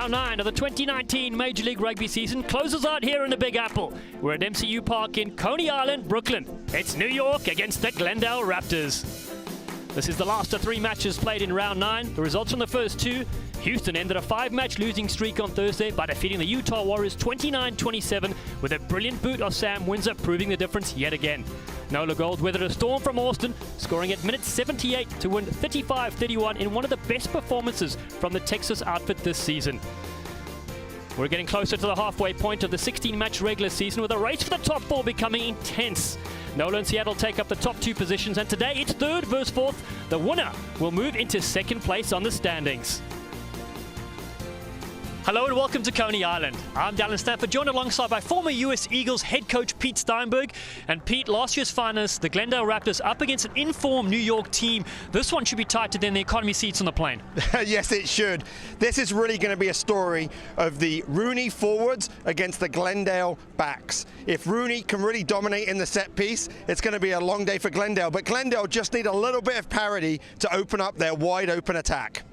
Round 9 of the 2019 Major League Rugby season closes out here in the Big Apple. We're at MCU Park in Coney Island, Brooklyn. It's New York against the Glendale Raptors. This is the last of 3 matches played in Round 9. The results from the first 2. Houston ended a 5-match losing streak on Thursday by defeating the Utah Warriors 29-27 with a brilliant boot of Sam Windsor proving the difference yet again. Nola Gold weathered a storm from Austin, scoring at minute 78 to win 35-31 in one of the best performances from the Texas outfit this season. We're getting closer to the halfway point of the 16-match regular season with a race for the top 4 becoming intense. Nola and Seattle take up the top 2 positions, and today it's 3rd versus 4th. The winner will move into 2nd place on the standings. Hello and welcome to Coney Island. I'm Dallin Stanford, joined alongside by former US Eagles head coach Pete Steinberg. And Pete, last year's finalists, the Glendale Raptors, up against an informed New York team. This one should be tighter than the economy seats on the plane. Yes, it should. This is really going to be a story of the RUNY forwards against the Glendale backs. If RUNY can really dominate in the set piece, it's going to be a long day for Glendale. But Glendale just need a little bit of parity to open up their wide open attack.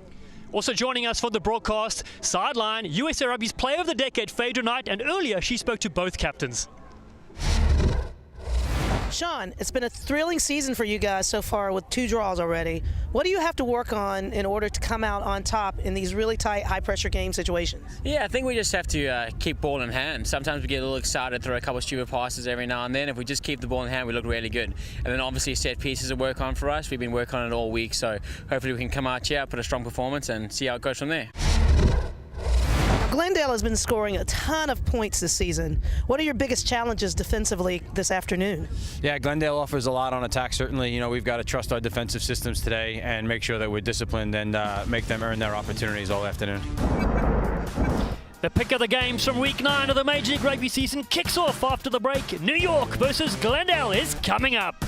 Also joining us for the broadcast, sideline, USA Rugby's Player of the Decade, Phaedra Knight, and earlier she spoke to both captains. Sean, it's been a thrilling season for you guys so far with 2 draws already. What do you have to work on in order to come out on top in these really tight, high-pressure game situations? Yeah, I think we just have to keep ball in hand. Sometimes we get a little excited, throw a couple of stupid passes every now and then. If we just keep the ball in hand, we look really good. And then obviously set pieces to work on for us. We've been working on it all week, so hopefully we can come out here, put a strong performance, and see how it goes from there. Glendale has been scoring a ton of points this season. What are your biggest challenges defensively this afternoon? Yeah, Glendale offers a lot on attack, certainly. You know, we've got to trust our defensive systems today and make sure that we're disciplined and make them earn their opportunities all afternoon. The pick of the games from Week 9 of the Major League Rugby season kicks off after the break. New York versus Glendale is coming up.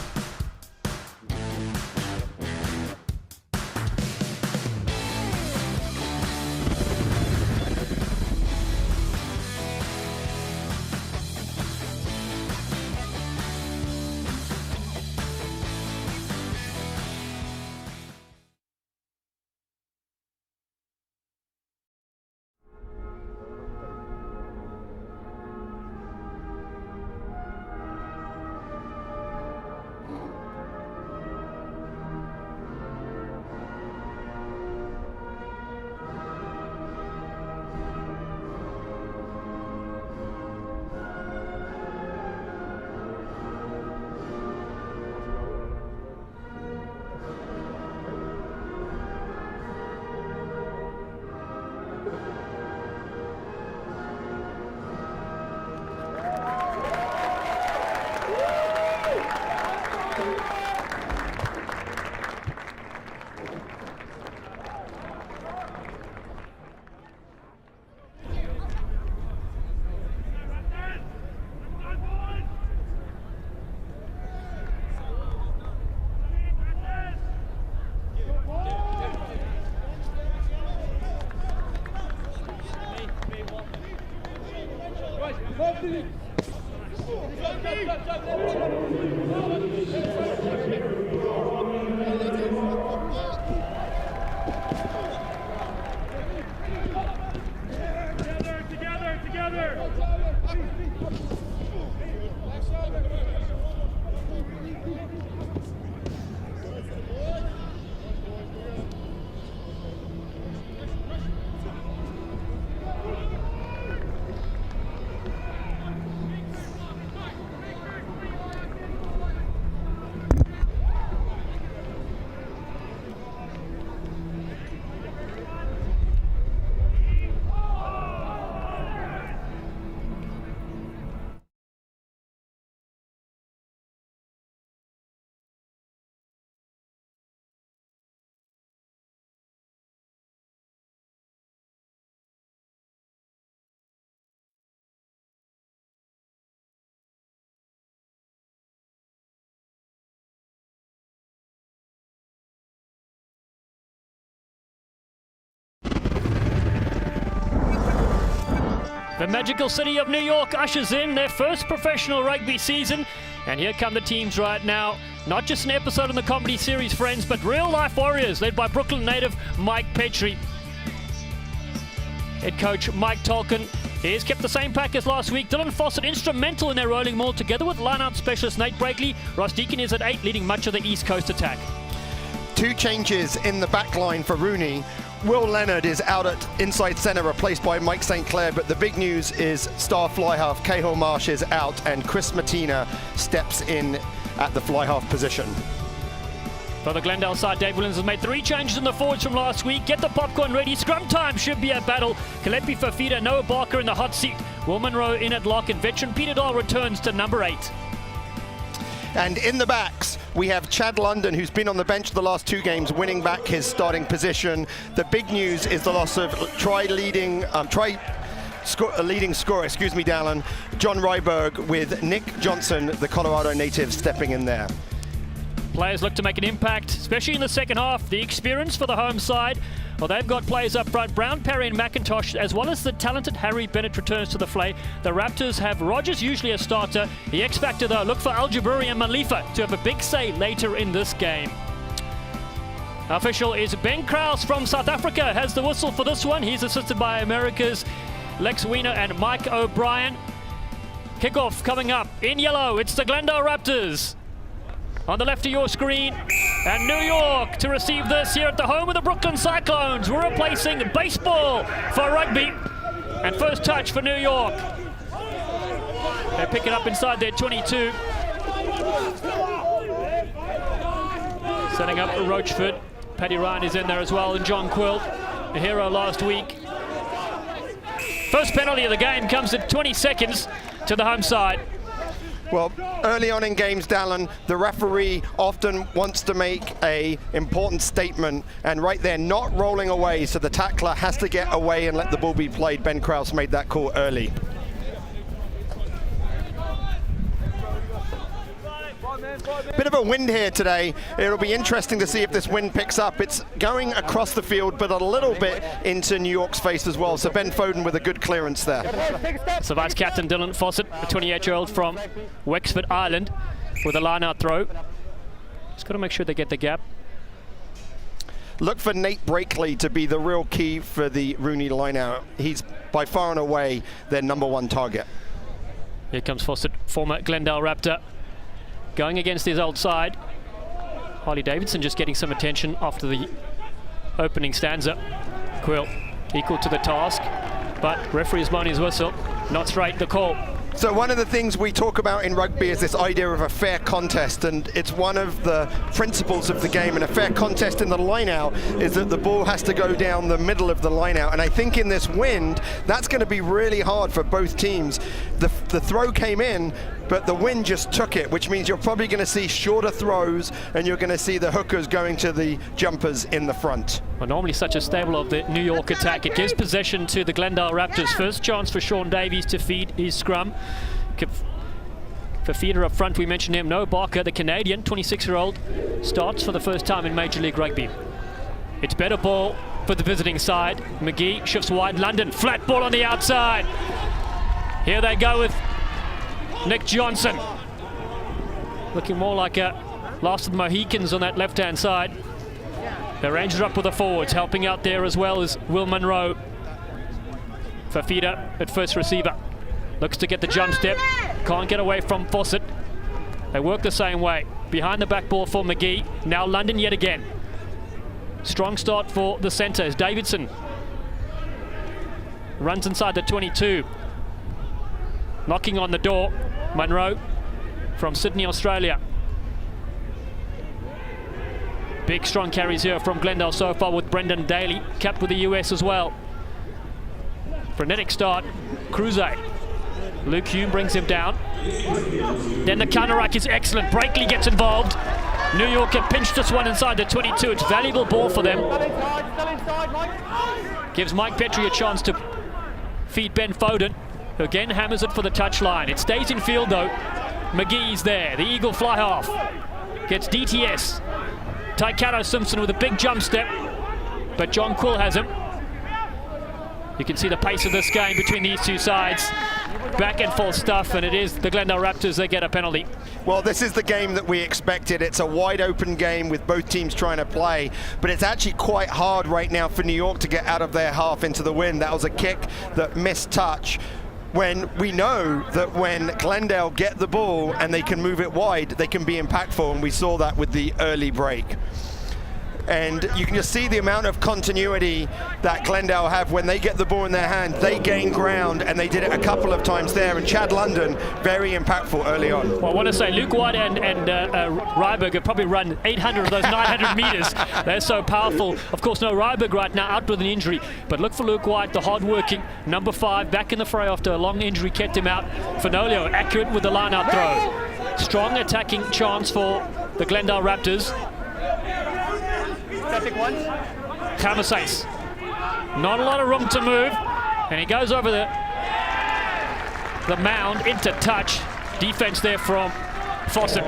The magical city of New York ushers in their first professional rugby season. And here come the teams right now. Not just an episode in the comedy series Friends, but real-life warriors led by Brooklyn native Mike Petrie. Head coach Mike Tolkien has kept the same pack as last week. Dylan Fawcett instrumental in their rolling maul together with line-out specialist Nate Brakely. Ross Deakin is at 8, leading much of the East Coast attack. 2 changes in the back line for RUNY. Will Leonard is out at inside centre, replaced by Mike St. Clair, but the big news is star fly half Cahill Marsh is out and Chris Martina steps in at the fly half position. For the Glendale side, Dave Williams has made 3 changes in the forwards from last week. Get the popcorn ready. Scrum time should be a battle. Kalepi Fafita, Noah Barker in the hot seat. Will Munro in at lock, and veteran Peter Dahl returns to number 8. And in the backs, we have Chad London, who's been on the bench the last 2 games, winning back his starting position. The big news is the loss of leading scorer, Dallin, John Ryberg, with Nick Johnson, the Colorado native, stepping in there. Players look to make an impact, especially in the second half. The experience for the home side. Well, they've got players up front, Brown, Perry and McIntosh, as well as the talented Harry Bennett returns to the fray. The Raptors have Rogers usually a starter. The X-Factor, though, look for Al-Jaburi and Malifa to have a big say later in this game. Official is Ben Krause from South Africa, has the whistle for this one. He's assisted by America's Lex Wiener and Mike O'Brien. Kickoff coming up in yellow. It's the Glendale Raptors. On the left of your screen, and New York to receive this here at the home of the Brooklyn Cyclones. We're replacing baseball for rugby, and first touch for New York. They pick it up inside their 22. Setting up for Roachford. Paddy Ryan is in there as well, and John Quill, the hero last week. First penalty of the game comes at 20 seconds to the home side. Well, early on in games, Dallin, the referee often wants to make an important statement, and right there, not rolling away, so the tackler has to get away and let the ball be played. Ben Krause made that call early. Bit of a wind here today. It'll be interesting to see if this wind picks up. It's going across the field, but a little bit into New York's face as well. So Ben Foden with a good clearance there. So vice captain Dylan Fawcett, a 28-year-old from Wexford, Ireland, with a line-out throw. Just got to make sure they get the gap. Look for Nate Brakely to be the real key for the RUNY line-out. He's by far and away their #1 target. Here comes Fawcett, former Glendale Raptor, going against his old side. Harley Davidson just getting some attention after the opening stanza. Quill equal to the task, but referee's blown his whistle. Not straight, the call. So one of the things we talk about in rugby is this idea of a fair contest, and it's one of the principles of the game. And a fair contest in the line-out is that the ball has to go down the middle of the line-out. And I think in this wind, that's going to be really hard for both teams. The throw came in, but the wind just took it, which means you're probably going to see shorter throws, and you're going to see the hookers going to the jumpers in the front. Well, normally such a stable of the New York attack. It gives possession to the Glendale Raptors. First chance for Sean Davies to feed his scrum. For feeder up front, we mentioned him. Noah Barker, the Canadian, 26-year-old, starts for the first time in Major League Rugby. It's better ball for the visiting side. McGee shifts wide. London, flat ball on the outside. Here they go with Nick Johnson. Looking more like a last of the Mohicans on that left-hand side. The Rangers up with the forwards, helping out there as well as Will Munro. Fafita at first receiver. Looks to get the jump step. Can't get away from Fawcett. They work the same way. Behind the back ball for McGee. Now London yet again. Strong start for the centre as Davidson runs inside the 22. Knocking on the door. Munro from Sydney, Australia. Big strong carries here from Glendale so far with Brendan Daly, capped with the US as well. Frenetic start. Cruze. Luke Hume brings him down. Then the counter-ruck is excellent. Brakely gets involved. New York have pinched this one inside the 22. It's valuable ball for them. Gives Mike Petrie a chance to feed Ben Foden, who again hammers it for the touchline. It stays in field though. McGee's there. The Eagle fly half. Gets DTS. Taikato Simpson with a big jump step, but John Quill has him. You can see the pace of this game between these two sides. Back and forth stuff, and it is the Glendale Raptors that get a penalty. Well, this is the game that we expected. It's a wide open game with both teams trying to play, but it's actually quite hard right now for New York to get out of their half into the wind. That was a kick that missed touch. When we know that when Glendale get the ball and they can move it wide, they can be impactful, and we saw that with the early break. And you can just see the amount of continuity that Glendale have when they get the ball in their hand. They gain ground, and they did it a couple of times there. And Chad London, very impactful early on. Well, I want to say Luke White and Ryberg have probably run 800 of those 900 meters. They're so powerful. Of course, no Ryberg right now, out with an injury. But look for Luke White, the hard-working number 5, back in the fray after a long injury kept him out. Fenolio, accurate with the line-out throw. Strong attacking chance for the Glendale Raptors. Kamasace. Not a lot of room to move, and he goes over the mound into touch. Defense there from Fawcett.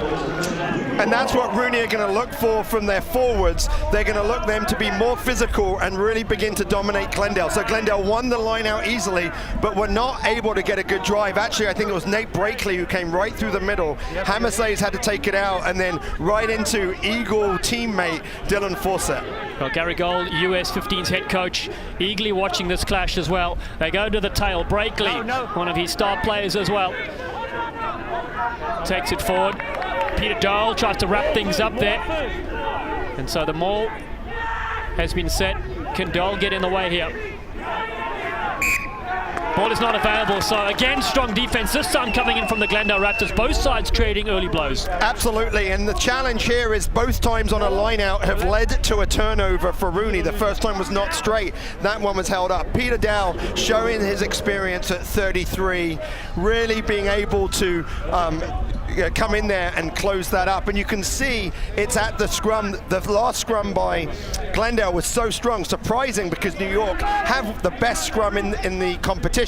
And that's what RUNY are going to look for from their forwards. They're going to look them to be more physical and really begin to dominate Glendale. So Glendale won the line out easily, but were not able to get a good drive. Actually, I think it was Nate Brakely who came right through the middle. Hamasays had to take it out, and then right into Eagle teammate Dylan Fawcett. Well, Gary Gold, US 15's head coach, eagerly watching this clash as well. They go to the tail. Brakely, one of his star players as well, takes it forward. Peter Dole tries to wrap things up there. And so the maul has been set. Can Dole get in the way here? Ball is not available, so again, strong defense. This time coming in from the Glendale Raptors. Both sides trading early blows. Absolutely, and the challenge here is both times on a line-out have led to a turnover for RUNY. The first time was not straight. That one was held up. Peter Dow showing his experience at 33, really being able to come in there and close that up. And you can see it's at the scrum. The last scrum by Glendale was so strong, surprising, because New York have the best scrum in the competition.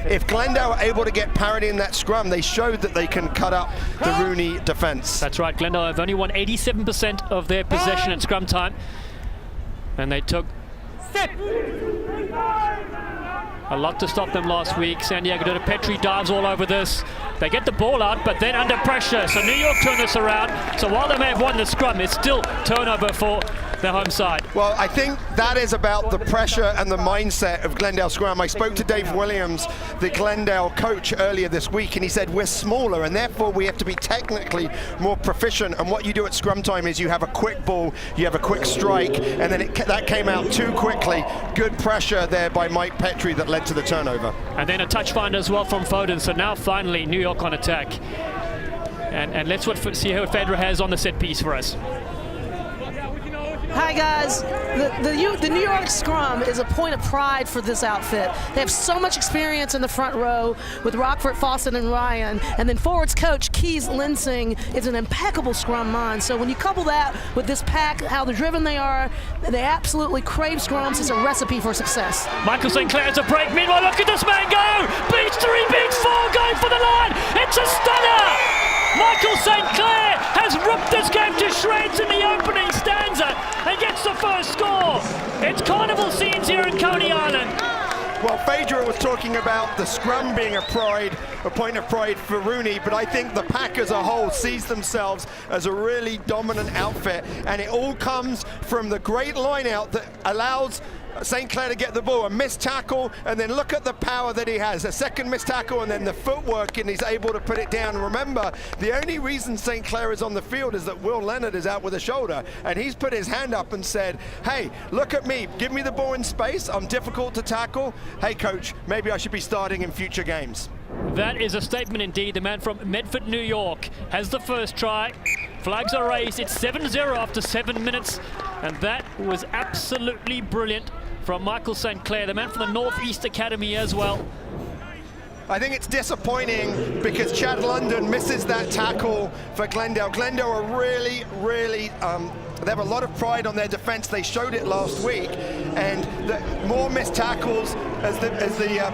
If Glendale are able to get parity in that scrum, they showed that they can cut up the RUNY defense. That's right. Glendale have only won 87% of their possession at scrum time, and they took a lot to stop them last week. San Diego did a Petrie dives all over this. They get the ball out, but then under pressure. So New York turn this around. So while they may have won the scrum, it's still turnover for their home side. Well, I think that is about the pressure and the mindset of Glendale scrum. I spoke to Dave Williams, the Glendale coach, earlier this week, and he said we're smaller, and therefore we have to be technically more proficient. And what you do at scrum time is you have a quick ball, you have a quick strike, and then that came out too quickly. Good pressure there by Mike Petrie that led to the turnover. And then a touch finder as well from Foden. So now finally New York on attack. And let's see what Federer has on the set piece for us. Hi guys, the New York scrum is a point of pride for this outfit. They have so much experience in the front row with Rockford, Fawcett, and Ryan, and then forwards coach Keys Linsing is an impeccable scrum mind. So when you couple that with this pack, how driven they are, they absolutely crave scrums. It's a recipe for success. Michael St. Clair's a break. Meanwhile, look at this man go! Beats 3, beats 4, going for the line! It's a stunner! Michael St. Clair has ripped this game to shreds in the opening stanza and gets the first score. It's carnival scenes here in Coney Island. Well, Phaedra was talking about the scrum being a point of pride for RUNY, but I think the pack as a whole sees themselves as a really dominant outfit, and it all comes from the great line-out that allows St. Clair to get the ball, a missed tackle, and then look at the power that he has. A second missed tackle, and then the footwork, and he's able to put it down. Remember, the only reason St. Clair is on the field is that Will Leonard is out with a shoulder, and he's put his hand up and said, hey, look at me, give me the ball in space, I'm difficult to tackle. Hey coach, maybe I should be starting in future games. That is a statement indeed. The man from Medford, New York has the first try. Flags are raised. It's 7-0 after 7 minutes, and that was absolutely brilliant from Michael St. Clair, the man from the Northeast Academy as well. I think it's disappointing because Chad London misses that tackle for Glendale. Glendale are really, they have a lot of pride on their defense. They showed it last week, and the more missed tackles as the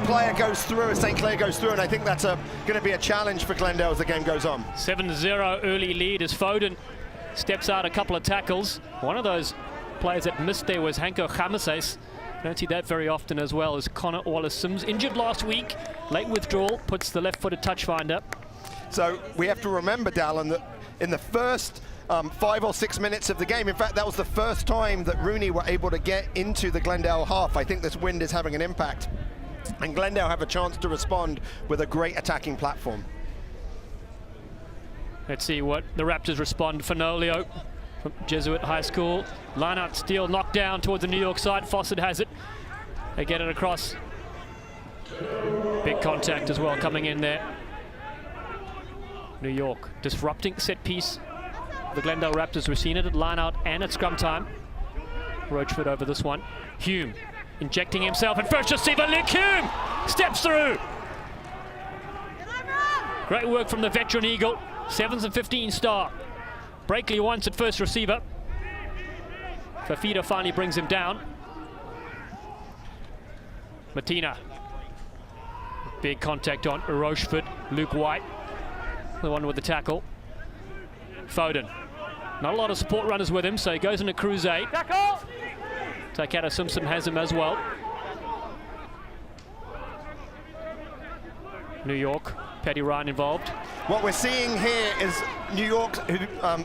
player goes through, as St. Clair goes through, and I think that's going to be a challenge for Glendale as the game goes on. 7-0 early lead as Foden steps out a couple of tackles. One of those players that missed there was Hanko Khamesses. Don't see that very often as well as Connor Wallace-Sims. Injured last week, late withdrawal, puts the left-footed touch finder. So we have to remember, Dallin, that in the first 5 or 6 minutes of the game, in fact, that was the first time that RUNY were able to get into the Glendale half. I think this wind is having an impact. And Glendale have a chance to respond with a great attacking platform. Let's see what the Raptors respond. Fenolio from Jesuit High School. Line-out steal, knocked down towards the New York side. Fawcett has it. They get it across. Big contact as well coming in there. New York disrupting set piece. The Glendale Raptors, we've seen it at line-out and at scrum time. Roachford over this one. Hume injecting himself, and first receiver, Luke Hume steps through. Great work from the veteran Eagle. 7s and 15 star. Breakley once at first receiver. Fafita finally brings him down. Matina. Big contact on Rochefort. Luke White, the one with the tackle. Foden. Not a lot of support runners with him, so he goes into crusade. Taikato Simpson has him as well. New York, Paddy Ryan involved. What we're seeing here is New York,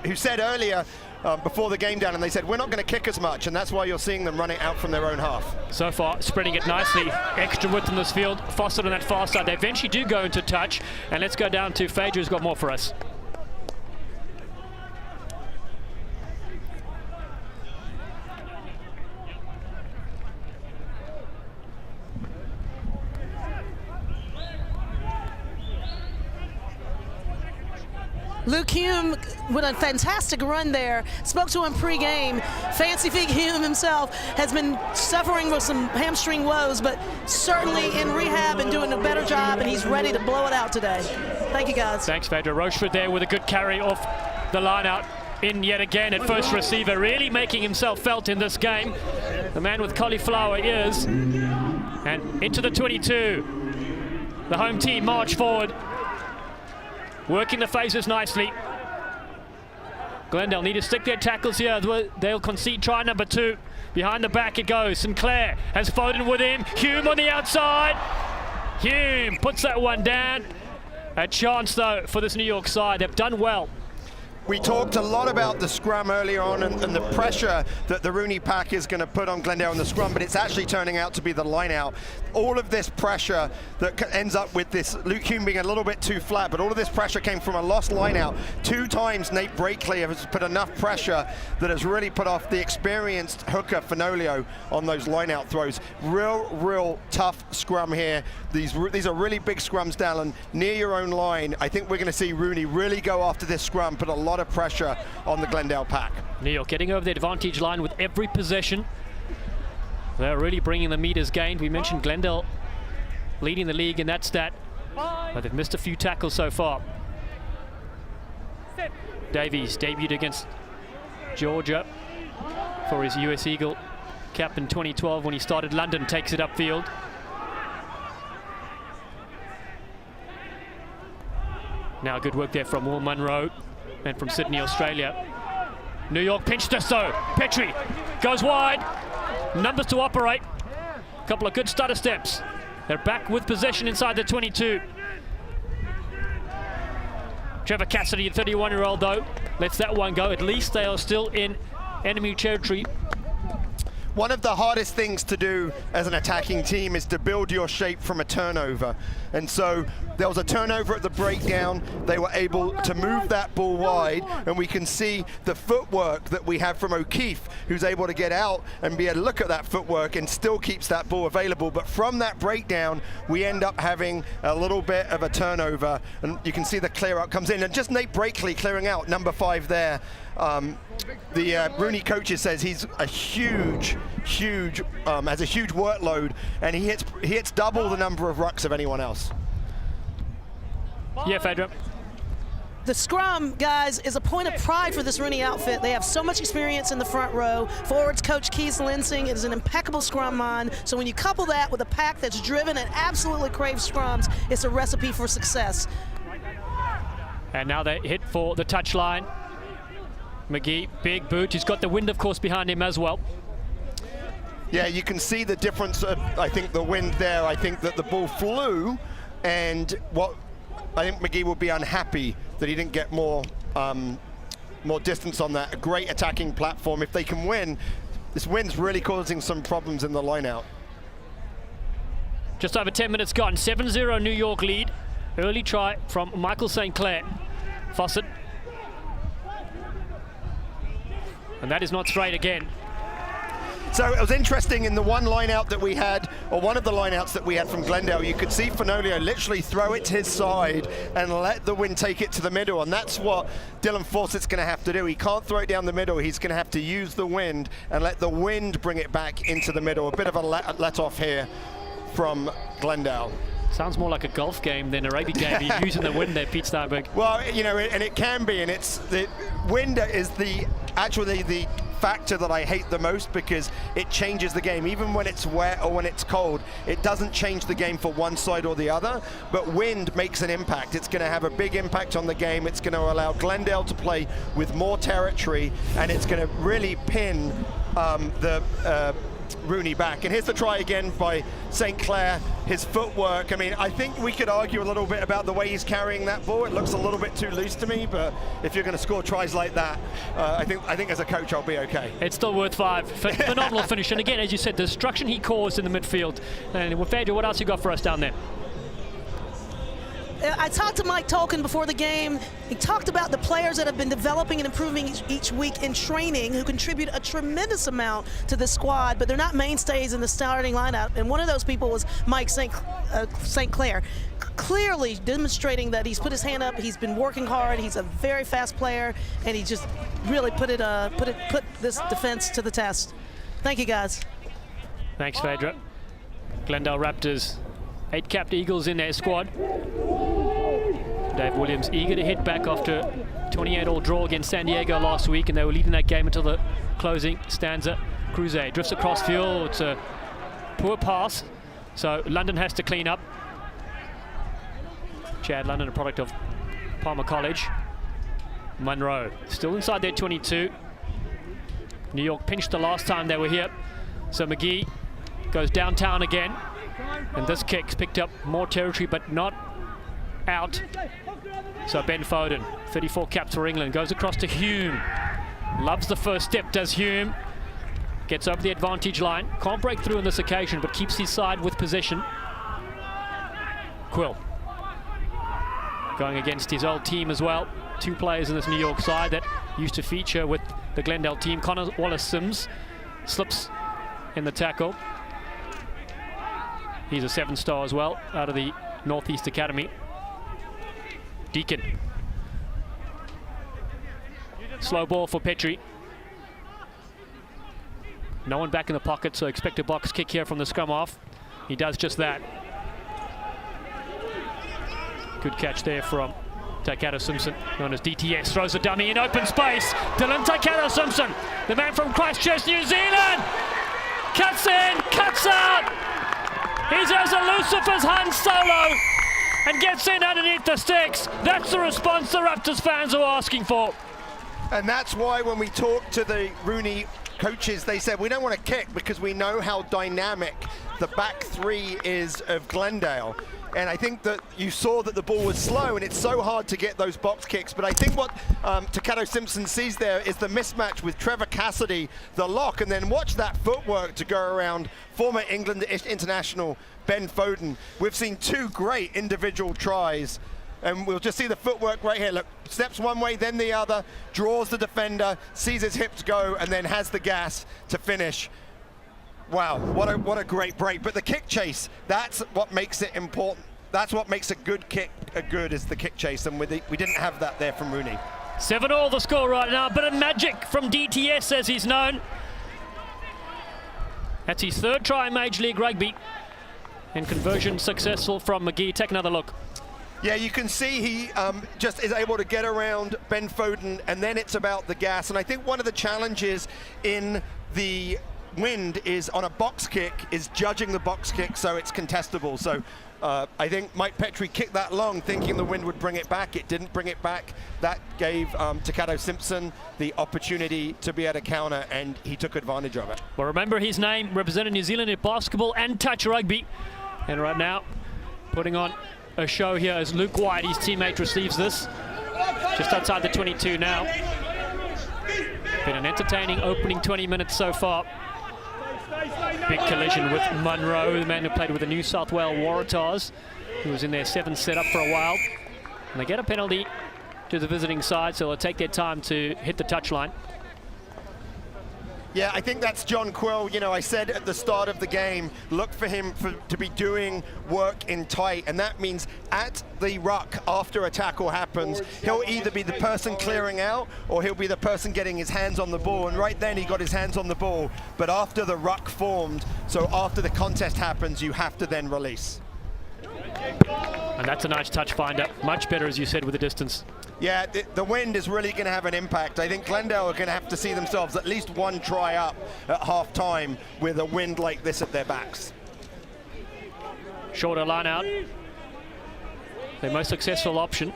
who said earlier before the game down, and they said, we're not going to kick as much, and that's why you're seeing them run it out from their own half. So far, spreading it nicely. Extra width in this field. Fawcett on that far side. They eventually do go into touch, and let's go down to Phaedra, who's got more for us. Luke Hume with a fantastic run there. Spoke to him pre-game. Fancy Feet Hume himself has been suffering with some hamstring woes, but certainly in rehab and doing a better job, and he's ready to blow it out today. Thank you, guys. Thanks, Phaedra. Rochefort there with a good carry off the line out. In yet again at first receiver, really making himself felt in this game. The man with cauliflower ears. And into the 22. The home team march forward. Working the phases nicely. Glendale need to stick their tackles here. They'll concede try number 2. Behind the back it goes. Sinclair has Foden with him. Hume on the outside. Hume puts that one down. A chance though for this New York side. They've done well. We talked a lot about the scrum earlier on and the pressure that the RUNY pack is going to put on Glendale in the scrum, but it's actually turning out to be the line out. All of this pressure that ends up with this Luke Hume being a little bit too flat, but all of this pressure came from a lost line out. 2 times Nate Breakley has put enough pressure that has really put off the experienced hooker Fenolio on those line out throws. Real tough scrum here. These are really big scrums, Dallin, near your own line. I think we're going to see RUNY really go after this scrum, put a lot of pressure on the Glendale pack. New York getting over the advantage line with every possession. They're really bringing the meters gained. We mentioned Glendale leading the league in that stat, but they've missed a few tackles so far. Davies debuted against Georgia for his US Eagle cap in 2012 when he started London, takes it upfield. Now good work there from Will Munro and from Sydney, Australia. New York pinched this though. Petrie goes wide. Numbers to operate. A couple of good stutter steps. They're back with possession inside the 22. Trevor Cassidy, a 31-year-old though, lets that one go. At least they are still in enemy territory. One of the hardest things to do as an attacking team is to build your shape from a turnover. And so there was a turnover at the breakdown. They were able to move that ball wide, and we can see the footwork that we have from O'Keefe, who's able to get out and be able to look at that footwork and still keeps that ball available. But from that breakdown, we end up having a little bit of a turnover, and you can see the clear out comes in. And just Nate Breakley clearing out, number 5 there. The RUNY coaches says he's a huge, has a huge workload, and he hits double the number of rucks of anyone else. Yeah, Phaedra. The scrum, guys, is a point of pride for this RUNY outfit. They have so much experience in the front row. Forwards coach Keith Linsing is an impeccable scrum mind. So when you couple that with a pack that's driven and absolutely craves scrums, it's a recipe for success. And now they hit for the touchline. McGee, big boot. He's got the wind, of course, behind him as well. Yeah, you can see the difference of, I think, the wind there. I think that the ball flew, and what I think McGee would be unhappy that he didn't get more distance on that. A great attacking platform. If they can win, this wind's really causing some problems in the line-out. Just over 10 minutes gone. 7-0 New York lead. Early try from Michael St. Clair. Fawcett. And that is not straight again. So it was interesting in the one line-out that we had, or one of the line-outs that we had from Glendale, you could see Fenolio literally throw it to his side and let the wind take it to the middle, and that's what Dylan Fawcett's going to have to do. He can't throw it down the middle. He's going to have to use the wind and let the wind bring it back into the middle. A bit of a let-off here from Glendale. Sounds more like a golf game than a rugby game. You're using the wind there, Pete Starberg. Well, you know, and it can be, and it's the wind is actually the factor that I hate the most, because it changes the game. Even when it's wet or when it's cold, it doesn't change the game for one side or the other, but wind makes an impact. It's going to have a big impact on the game. It's going to allow Glendale to play with more territory, and it's going to really pin the RUNY back. And here's the try again by St. Clair. His footwork, I mean, I think we could argue a little bit about the way he's carrying that ball. It looks a little bit too loose to me, but if you're going to score tries like that, I think as a coach I'll be okay. It's still worth 5. Phenomenal finish. And again, as you said, the destruction he caused in the midfield. And Phaedra, what else you got for us down there? I talked to Mike Tolkien before the game. He talked about the players that have been developing and improving each week in training, who contribute a tremendous amount to the squad, but they're not mainstays in the starting lineup. And one of those people was Mike St. Clair, clearly demonstrating that he's put his hand up. He's been working hard. He's a very fast player, and he just really put this defense to the test. Thank you, guys. Thanks, Phaedra. Glendale Raptors, 8 capped Eagles in their squad. Dave Williams eager to hit back after 28-all draw against San Diego last week, and they were leading that game until the closing stanza. Cruze drifts across field. It's a poor pass, so London has to clean up. Chad London, a product of Palmer College. Monroe still inside their 22. New York pinched the last time they were here, so McGee goes downtown again, and this kick's picked up more territory but not out. So Ben Foden, 34 caps for England, goes across to Hume. Loves the first step, does Hume. Gets over the advantage line. Can't break through on this occasion, but keeps his side with possession. Quill going against his old team as well. 2 players in this New York side that used to feature with the Glendale team. Connor Wallace-Sims slips in the tackle. He's a 7-star as well, out of the Northeast Academy. Deacon. Slow ball for Petrie. No one back in the pocket, so expect a box kick here from the scrum half. He does just that. Good catch there from Taikato Simpson, known as DTS. Throws a dummy in open space. Dylan Taikato Simpson, the man from Christchurch, New Zealand. Cuts in, cuts out. He's as a Lucifer's Han Solo and gets in underneath the sticks. That's the response the Raptors fans are asking for. And that's why when we talked to the RUNY coaches, they said we don't want to kick because we know how dynamic the back 3 is of Glendale. And I think that you saw that the ball was slow, and it's so hard to get those box kicks. But I think what Taikato Simpson sees there is the mismatch with Trevor Cassidy, the lock, and then watch that footwork to go around former England international Ben Foden. We've seen 2 great individual tries, and we'll just see the footwork right here. Look, steps one way, then the other, draws the defender, sees his hips go, and then has the gas to finish. Wow, what a great break. But the kick chase, that's what makes it important. That's what makes a good kick good, is the kick chase, and we didn't have that there from RUNY. 7-all the score right now. A bit of magic from DTS, as he's known. That's his 3rd try in Major League Rugby. And conversion successful from McGee. Take another look. Yeah, you can see he just is able to get around Ben Foden, and then it's about the gas. And I think one of the challenges in the wind is on a box kick is judging the box kick so it's contestable. So I think Mike Petrie kicked that long thinking the wind would bring it back. It didn't bring it back. That gave Takato Simpson the opportunity to be able to counter, and he took advantage of it. Well, remember his name represented New Zealand in basketball and touch rugby. And right now, putting on a show here as Luke White, his teammate, receives this. Just outside the 22 now. Been an entertaining opening 20 minutes so far. Big collision with Munro, the man who played with the New South Wales Waratahs, who was in their 7th setup for a while. And they get a penalty to the visiting side, so they'll take their time to hit the touchline. Yeah, I think that's John Quill. You know, I said at the start of the game, look for him to be doing work in tight, and that means at the ruck, after a tackle happens, he'll either be the person clearing out or he'll be the person getting his hands on the ball, and right then he got his hands on the ball, but after the ruck formed, so after the contest happens, you have to then release. And that's a nice touch finder, much better, as you said, with the distance. Yeah, the wind is really going to have an impact. I think Glendale are going to have to see themselves at least one try up at half-time with a wind like this at their backs. Shorter line out. Their most successful option.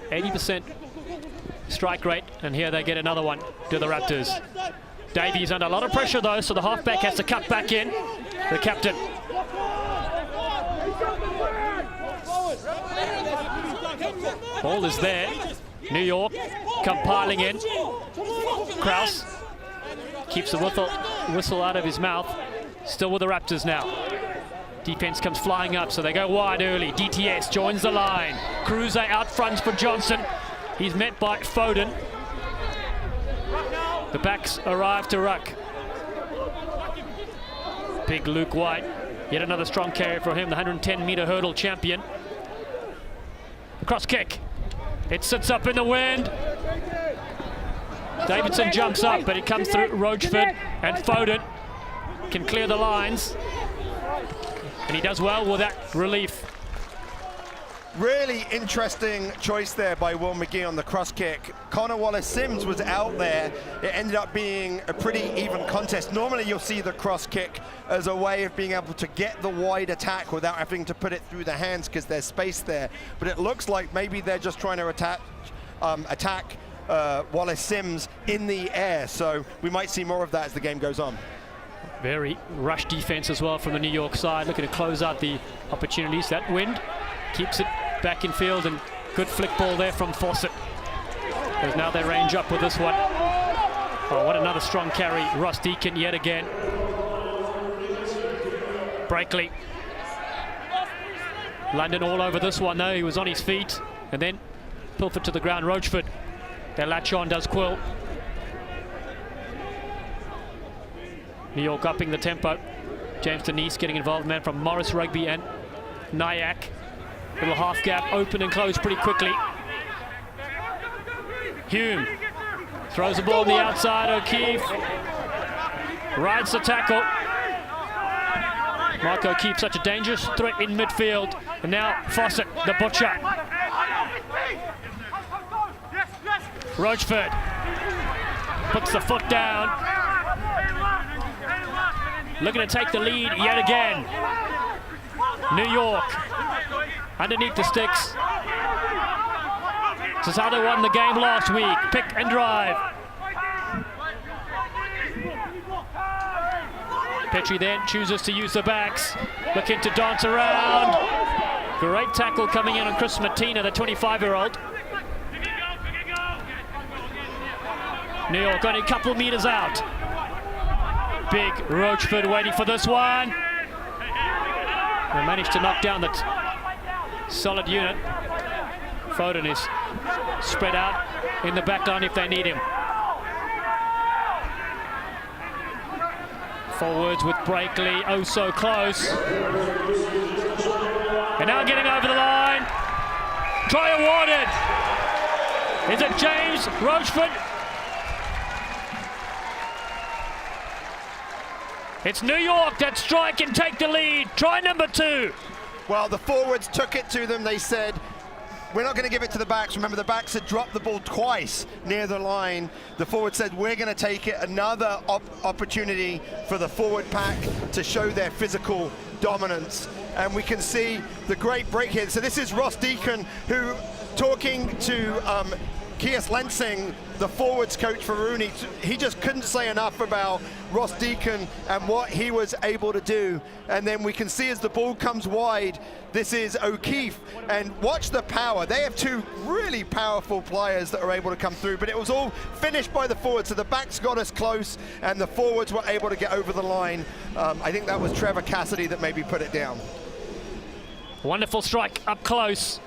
80% strike rate, and here they get another one to the Raptors. Davies under a lot of pressure though, so the halfback has to cut back in. The captain. Ball is there. New York come piling in. Kraus keeps the whistle out of his mouth. Still with the Raptors now. Defense comes flying up, so they go wide early. DTS joins the line. Cruiser out front for Johnson. He's met by Foden. The backs arrive to ruck. Big Luke White. Yet another strong carry for him, the 110-meter hurdle champion. Cross kick. It sits up in the wind. Davidson jumps up, but it comes through Rochford, and Foden can clear the lines. And he does well with that relief. Really interesting choice there by Will McGee on the cross kick. Connor Wallace-Sims was out there. It ended up being a pretty even contest. Normally you'll see the cross kick as a way of being able to get the wide attack without having to put it through the hands because there's space there. But it looks like maybe they're just trying to attack Wallace-Sims in the air. So we might see more of that as the game goes on. Very rush defense as well from the New York side, looking to close out the opportunities. That wind keeps it back in field, and good flick ball there from Fawcett. As now they range up with this one. Oh, what another strong carry. Ross Deakin yet again. Breakley. London all over this one though. He was on his feet and then pilfered to the ground. Rochford. They latch on, does Quill. New York upping the tempo. James Denise getting involved, man from Morris Rugby and Nyack. Little half gap, open and close pretty quickly. Hume throws the ball on the outside. O'Keefe rides the tackle. Mark O'Keefe, such a dangerous threat in midfield. And now Fawcett, the butcher. Rochford puts the foot down. Looking to take the lead yet again. New York underneath the sticks. This is how they won the game last week. Pick and drive. Petrie then chooses to use the backs. Looking to dance around. Great tackle coming in on Chris Martina, the 25-year-old. New York only a couple meters out. Big Rochford waiting for this one. They managed to knock down that solid unit. Foden is spread out in the back line if they need him. Forwards with Breakley, oh so close. And now getting over the line. Try awarded. Is it James Rochford? It's New York that strike and take the lead. Try number 2. Well, the forwards took it to them. They said, we're not going to give it to the backs. Remember, the backs had dropped the ball twice near the line. The forward said, we're going to take it. Another opportunity for the forward pack to show their physical dominance. and we can see the great break here. So this is Ross Deacon, who talking to Kees Lensing, the forwards coach for RUNY. He just couldn't say enough about Ross Deacon and what he was able to do. And then we can see as the ball comes wide, this is O'Keefe, and watch the power. They have two really powerful players that are able to come through, but it was all finished by the forwards, so the backs got us close and the forwards were able to get over the line. I think that was Trevor Cassidy that maybe put it down. Wonderful strike up close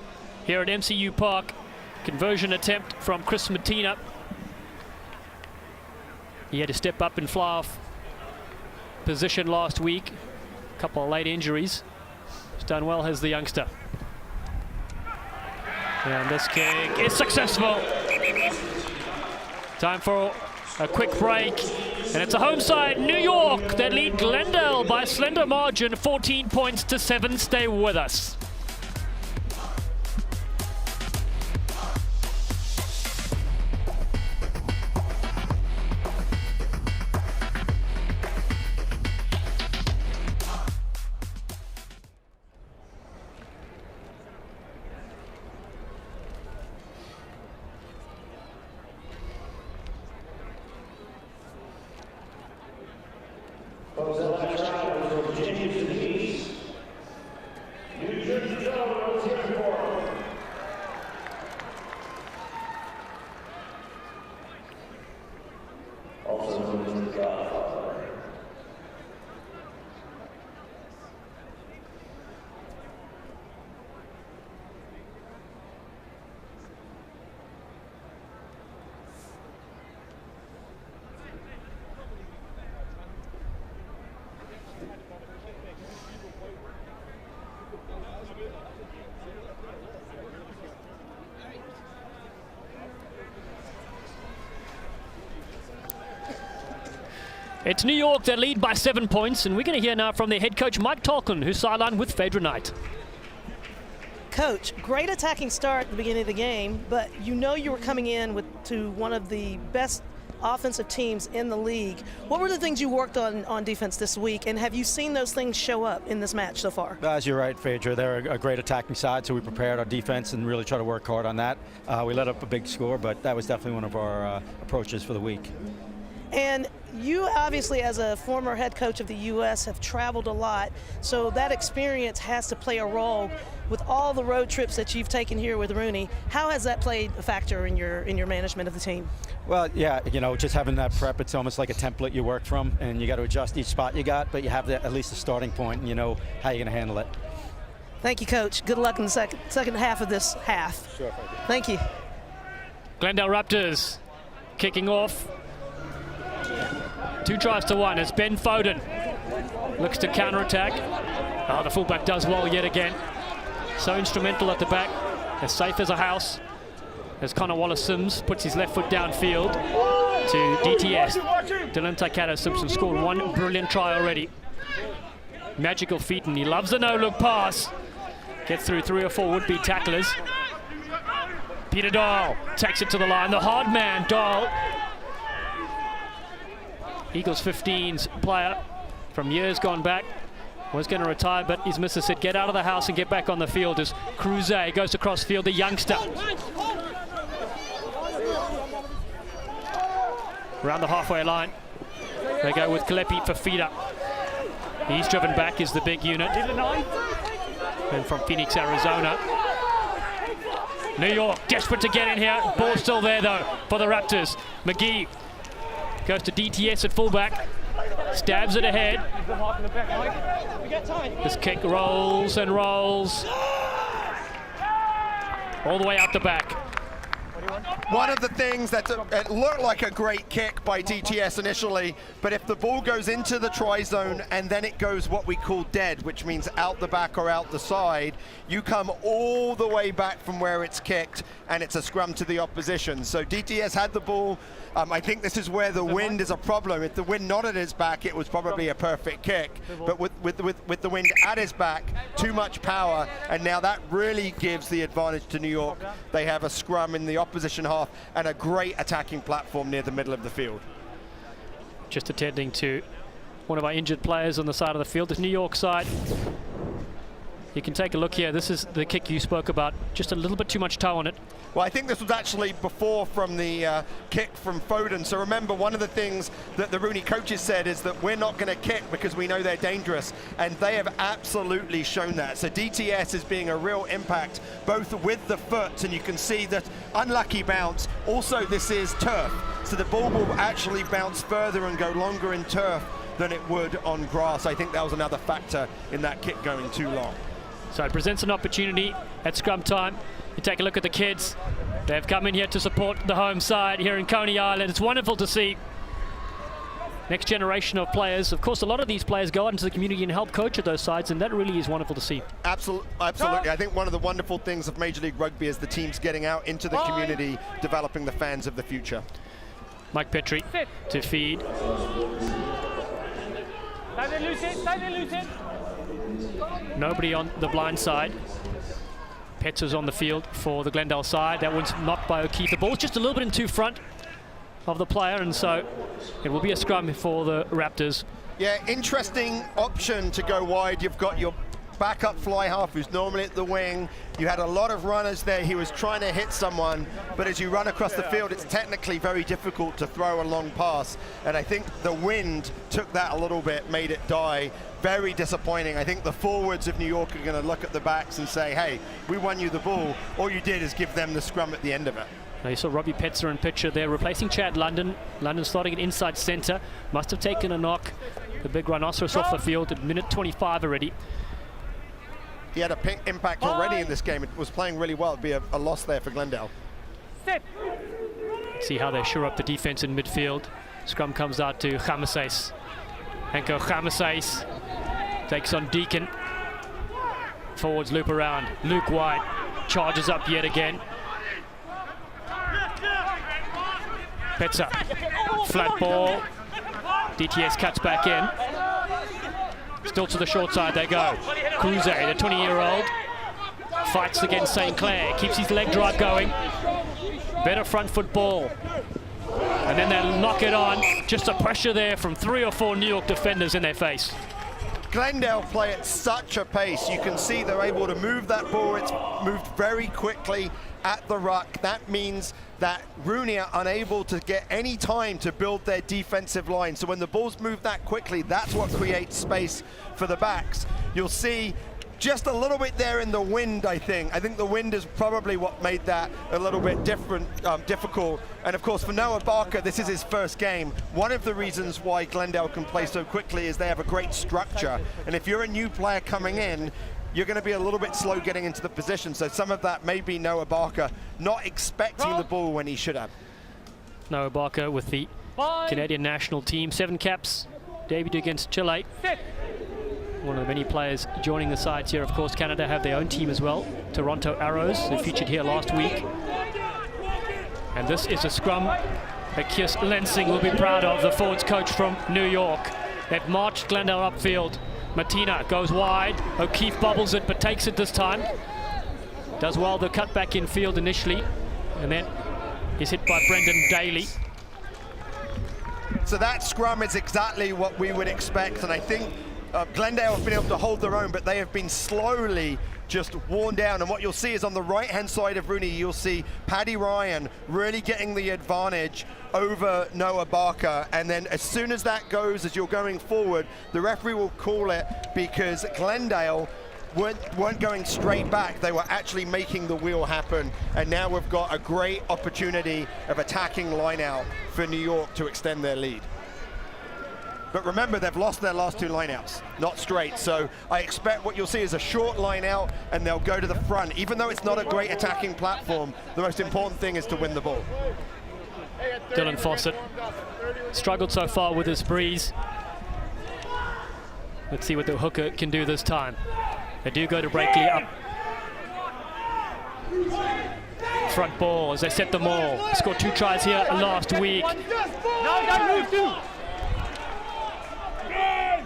here at MCU Park. Conversion attempt from Chris Matina. He had to step up and fly off position last week. A couple of late injuries. He's done well as the youngster. And this kick is successful. Time for a quick break. And it's a home side, New York, that lead Glendale by a slender margin, 14 points to 7. Stay with us. It's New York that lead by 7 points, and we're going to hear now from their head coach, Mike Tolkien, who's sidelined with Phaedra Knight. Coach, great attacking start at the beginning of the game, but you know you were coming in to one of the best offensive teams in the league. What were the things you worked on defense this week, and have you seen those things show up in this match so far? As you're right, Phaedra, they're a great attacking side, so we prepared our defense and really try to work hard on that. We let up a big score, but that was definitely one of our approaches for the week. And you obviously, as a former head coach of the U.S., have traveled a lot, so that experience has to play a role with all the road trips that you've taken here with RUNY. How has that played a factor in your management of the team? Well, yeah, you know, just having that prep, it's almost like a template you work from, and you got to adjust each spot you got, but you have at least a starting point, and you know how you're going to handle it. Thank you, Coach. Good luck in the second half of this half. Sure, thank you. Glendale Raptors kicking off. 2 tries to 1 as Ben Foden looks to counter-attack. Oh, the fullback does well yet again. So instrumental at the back, as safe as a house, as Connor Wallace-Sims puts his left foot downfield to DTS. Dylan Taikato-Simpson scored 1 brilliant try already. Magical feet, and he loves a no-look pass. Gets through 3 or 4 would-be tacklers. Peter Dahl takes it to the line. The hard man, Dahl. Eagles 15's player from years gone back, was going to retire, but his missus said get out of the house and get back on the field as Cruzet goes across field, the youngster. Around the halfway line, they go with Kalepi for Fida. He's driven back is the big unit. And from Phoenix, Arizona. New York desperate to get in here. Ball still there though for the Raptors. McGee goes to DTS at fullback, stabs it ahead. This kick rolls and rolls all the way out the back. One of the things that it looked like a great kick by DTS initially, but if the ball goes into the try zone and then it goes what we call dead, which means out the back or out the side, you come all the way back from where it's kicked and it's a scrum to the opposition. So DTS had the ball. I think this is where the wind is a problem. If the wind not at his back, it was probably a perfect kick. But with the wind at his back, too much power, and now that really gives the advantage to New York. They have a scrum in the opposition half and a great attacking platform near the middle of the field. Just attending to one of our injured players on the side of the field. This New York side You can take a look here. This is the kick you spoke about. Just a little bit too much toe on it. Well, I think this was actually before from the kick from Foden. So remember, one of the things that the RUNY coaches said is that we're not going to kick because we know they're dangerous. And they have absolutely shown that. So DTS is being a real impact, both with the foot, and you can see that unlucky bounce. Also, this is turf. So the ball will actually bounce further and go longer in turf than it would on grass. I think that was another factor in that kick going too long. So it presents an opportunity at scrum time. You take a look at the kids. They've come in here to support the home side here in Coney Island. It's wonderful to see next generation of players. Of course, a lot of these players go out into the community and help coach at those sides, and that really is wonderful to see. Absolutely. I think one of the wonderful things of Major League Rugby is the teams getting out into the community, developing the fans of the future. Mike Petrie to feed. Nobody on the blind side. Petz is on the field for the Glendale side. That one's knocked by O'Keefe. The ball's just a little bit in too front of the player, and so it will be a scrum for the Raptors. Yeah, interesting option to go wide. You've got your backup fly half who's normally at the wing. You had a lot of runners there. He was trying to hit someone, but as you run across the field, it's technically very difficult to throw a long pass. And I think the wind took that a little bit, made it die. Very disappointing. I think the forwards of New York are going to look at the backs and say, hey, we won you the ball. All you did is give them the scrum at the end of it. Now you saw Robbie Petzer in picture there, replacing Chad London. London starting at inside centre. Must have taken a knock. The big rhinoceros off the field at minute 25 already. He had a pink impact already in this game. It was playing really well. It'd be a loss there for Glendale. See how they shore up the defense in midfield. Scrum comes out to Chamasais. Henko Chamasais takes on Deacon. Forwards loop around. Luke White charges up yet again. Petzer, flat ball. DTS cuts back in. Still to the short side they go. Cruze, the 20-year-old, fights against St. Clair, keeps his leg drive going. Better front foot ball. And then they'll knock it on. Just a pressure there from 3 or 4 New York defenders in their face. Glendale play at such a pace. You can see they're able to move that ball. It's moved very quickly at the ruck. That means that RUNY are unable to get any time to build their defensive line. So when the ball's moved that quickly, that's what creates space for the backs. You'll see just a little bit there in the wind, I think. I think the wind is probably what made that a little bit difficult. And of course, for Noah Barker, this is his first game. One of the reasons why Glendale can play so quickly is they have a great structure. And if you're a new player coming in, you're going to be a little bit slow getting into the position. So some of that may be Noah Barker not expecting the ball when he should have. Noah Barker with the Canadian national team. 7 caps, debuted against Chile. One of the many players joining the sides here. Of course, Canada have their own team as well. Toronto Arrows, they featured here last week. And this is a scrum that Kius Lensing will be proud of, the forwards coach from New York. They've marched Glendale upfield. Martina goes wide. O'Keefe bobbles it, but takes it this time. Does well the cut back in field initially, and then is hit by Brendan Daly. So that scrum is exactly what we would expect, and I think Glendale have been able to hold their own, but they have been slowly just worn down. And what you'll see is on the right-hand side of RUNY, you'll see Paddy Ryan really getting the advantage over Noah Barker. And then as soon as that goes, as you're going forward, the referee will call it because Glendale weren't going straight back. They were actually making the wheel happen. And now we've got a great opportunity of attacking line out for New York to extend their lead. But remember, they've lost their last 2 lineouts, not straight. So I expect what you'll see is a short line out and they'll go to the front. Even though it's not a great attacking platform, the most important thing is to win the ball. Dylan Fawcett struggled so far with his breeze. Let's see what the hooker can do this time. They do go to Breakley up. Front ball as they set them all. Scored 2 tries here last week.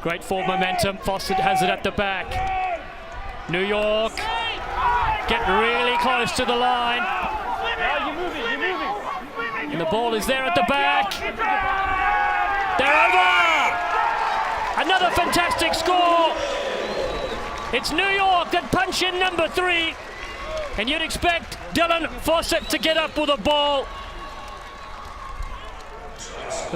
Great forward momentum. Fawcett has it at the back. New York get really close to the line. And the ball is there at the back. They're over! Another fantastic score It's New York that punch in number 3. And you'd expect Dylan Fawcett to get up with a ball.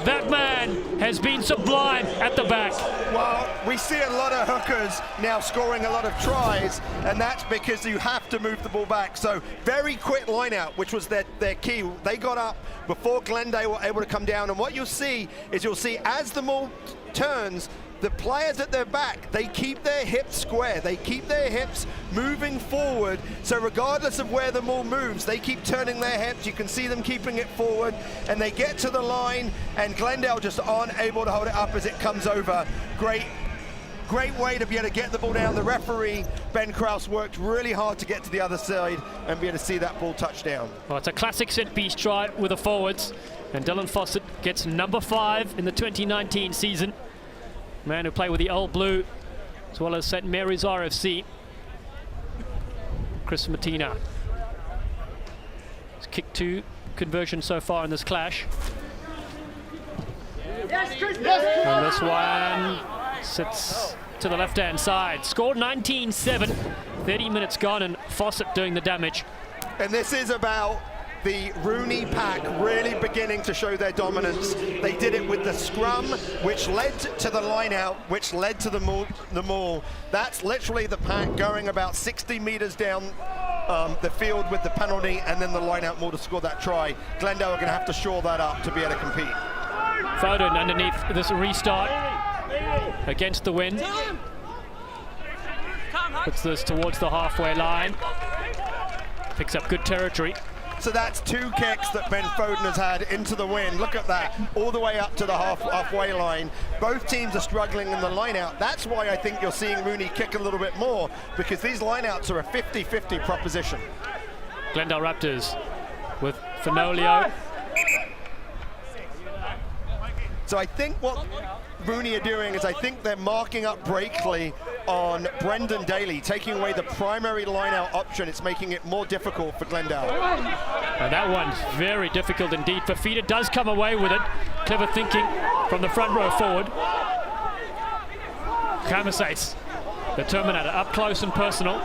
That man has been sublime at the back. Well, we see a lot of hookers now scoring a lot of tries, and that's because you have to move the ball back. So very quick line out, which was their key. They got up before Glendale were able to come down, and what you'll see is as the ball turns, the players at their back, they keep their hips square. They keep their hips moving forward. So regardless of where the ball moves, they keep turning their hips. You can see them keeping it forward, and they get to the line, and Glendale just aren't able to hold it up as it comes over. Great way to be able to get the ball down. The referee, Ben Krause, worked really hard to get to the other side and be able to see that ball touch down. Well, it's a classic set-piece try with the forwards, and Dylan Fawcett gets number 5 in the 2019 season. Man who played with the Old Blue as well as St. Mary's RFC. Chris Martina. He's kicked 2 conversions so far in this clash. And this one sits to the left-hand side. Scored 19-7. 30 minutes gone, and Fawcett doing the damage. And this is about the RUNY pack really beginning to show their dominance. They did it with the scrum, which led to the line out, which led to the maul. That's literally the pack going about 60 meters down the field with the penalty, and then the line out maul to score that try. Glendale are going to have to shore that up to be able to compete. Foden underneath this restart against the wind. Puts this towards the halfway line. Picks up good territory. So that's 2 kicks that Ben Foden has had into the wind. Look at that, all the way up to the halfway line. Both teams are struggling in the line-out. That's why I think you're seeing RUNY kick a little bit more, because these line-outs are a 50-50 proposition. Glendale Raptors with Fenolio. So I think what RUNY are doing is I think they're marking up Breakley on Brendan Daly, taking away the primary line-out option. It's making it more difficult for Glendale. And that one's very difficult indeed. Fafita does come away with it. Clever thinking from the front row forward. Kamasace, the Terminator, up close and personal.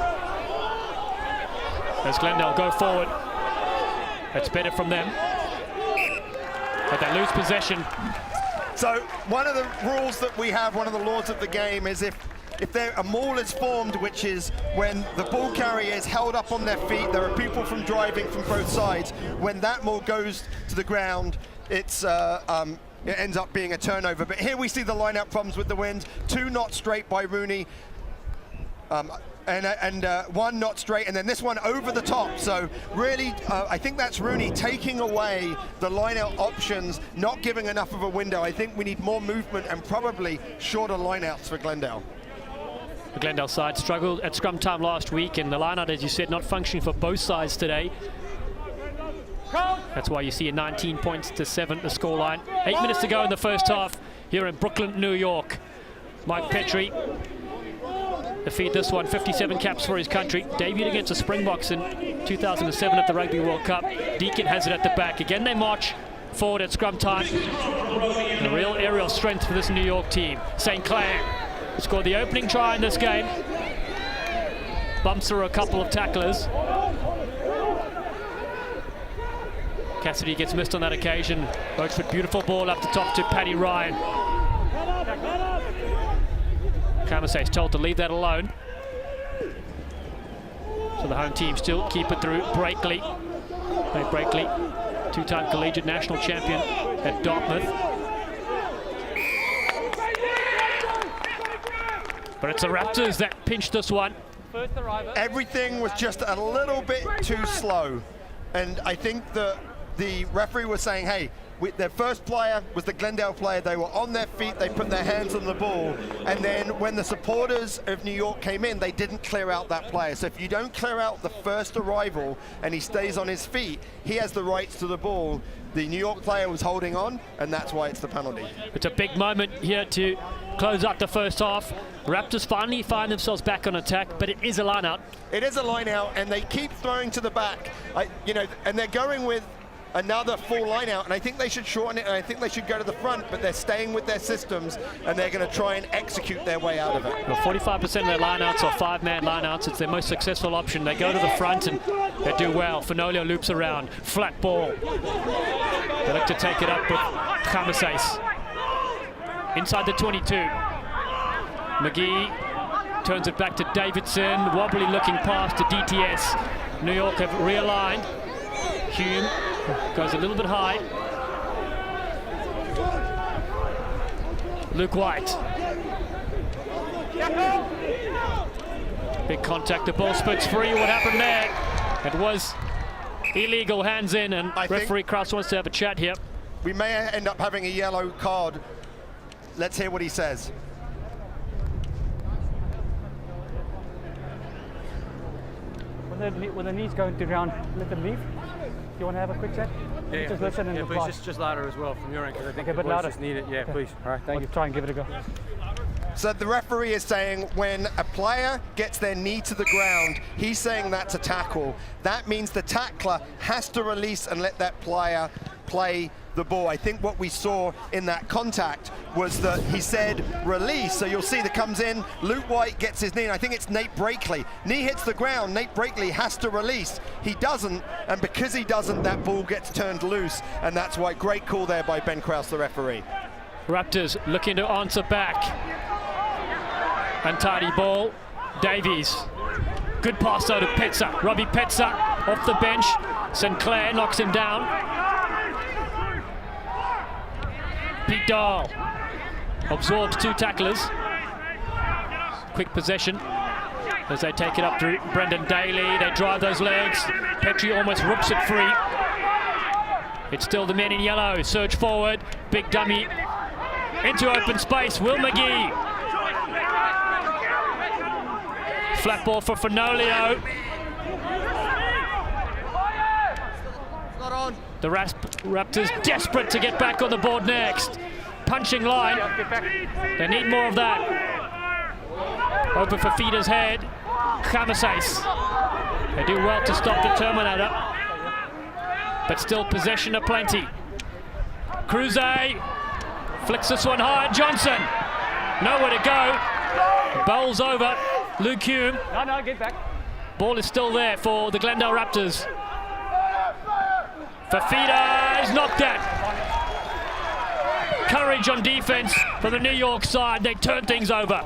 As Glendale go forward. It's better from them. But they lose possession. So one of the rules that we have, one of the laws of the game, is if a maul is formed, which is when the ball carrier is held up on their feet, there are people from driving from both sides. When that maul goes to the ground, it ends up being a turnover. But here we see the line-out problems with the wind. 2 not straight by RUNY. And 1 not straight, and then this one over the top. So really, I think that's RUNY taking away the line-out options, not giving enough of a window. I think we need more movement and probably shorter line-outs for Glendale. The Glendale side struggled at scrum time last week, and the line-out, as you said, not functioning for both sides today. That's why you see a 19 points to 7 the scoreline. 8 minutes to go in the first half here in Brooklyn, New York. Mike Petrie defeat this one, 57 caps for his country. Debuted against the Springboks in 2007 at the Rugby World Cup. Deacon has it at the back. Again, they march forward at scrum time. And a real aerial strength for this New York team. St. Clair scored the opening try in this game. Bumps through a couple of tacklers. Cassidy gets missed on that occasion. Roachford, beautiful ball up the top to Paddy Ryan. Kamasace told to leave that alone. So the home team still keep it through. Breakley. Breakley, 2-time collegiate national champion at Dartmouth. But it's the Raptors that pinched this one. Everything was just a little bit too slow. And I think the referee was saying, hey, their first player was the Glendale player. They were on their feet, they put their hands on the ball, and then when the supporters of New York came in, they didn't clear out that player. So if you don't clear out the first arrival and he stays on his feet, he has the rights to the ball. The New York player was holding on, and that's why it's the penalty. It's a big moment here to close out the first half. Raptors finally find themselves back on attack, but it is a line out. It is a line out, and they keep throwing to the back. And they're going with another full line out, and I think they should shorten it, and I think they should go to the front, but they're staying with their systems, and they're going to try and execute their way out of it. Well, 45% of their lineouts are 5-man lineouts. It's their most successful option. They go to the front, and they do well. Fenolio loops around. Flat ball. They look to take it up with Khamasais. Inside the 22. McGee turns it back to Davidson. Wobbly looking pass to DTS. New York have realigned. Hume goes a little bit high. Luke White. Big contact, the ball spits free. What happened there? It was illegal, hands in, and referee Krause wants to have a chat here. We may end up having a yellow card. Let's hear what he says. When the knee's going to ground, let them leave. You want to have a quick chat? Yeah, just listen and reply. Please, just louder as well from your end, because I think a bit louder. Just need it. Yeah, okay. Please. All right, thank you. Try and give it a go. So the referee is saying when a player gets their knee to the ground, he's saying that's a tackle. That means the tackler has to release and let that player play the ball. I think what we saw in that contact was that he said release, so you'll see that comes in, Luke White gets his knee, and I think it's Nate Brakely. Knee hits the ground, Nate Brakely has to release. He doesn't, and because he doesn't, that ball gets turned loose, and that's why. Great call there by Ben Krause, the referee. Raptors looking to answer back. Untidy ball, Davies. Good pass though to Petsa. Robbie Petsa off the bench. Sinclair knocks him down. Pete Dahl absorbs 2 tacklers. Quick possession as they take it up to Brendan Daly. They drive those legs. Petrie almost rips it free. It's still the men in yellow. Surge forward. Big dummy into open space. Will McGee. Flat ball for Fenolio. The Raptors desperate to get back on the board next. Punching line. They need more of that. Open for Feeder's head. Khamasais. They do well to stop the Terminator. But still possession aplenty. Cruze flicks this one high. Johnson. Nowhere to go. Bowls over. Luke Hume. No, get back. Ball is still there for the Glendale Raptors. Fafita is knocked at. Courage on defense for the New York side. They turn things over.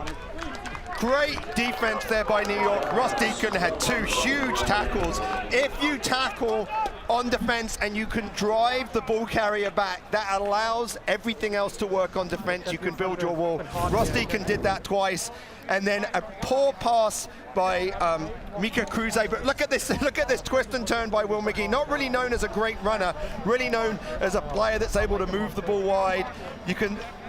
Great defense there by New York. Ross Deacon had 2 huge tackles. If you tackle on defense and you can drive the ball carrier back, that allows everything else to work on defense. You can build your wall. Ross Deacon did that twice. And then a poor pass by Mika Cruze. But look at this twist and turn by Will McGee. Not really known as a great runner, really known as a player that's able to move the ball wide.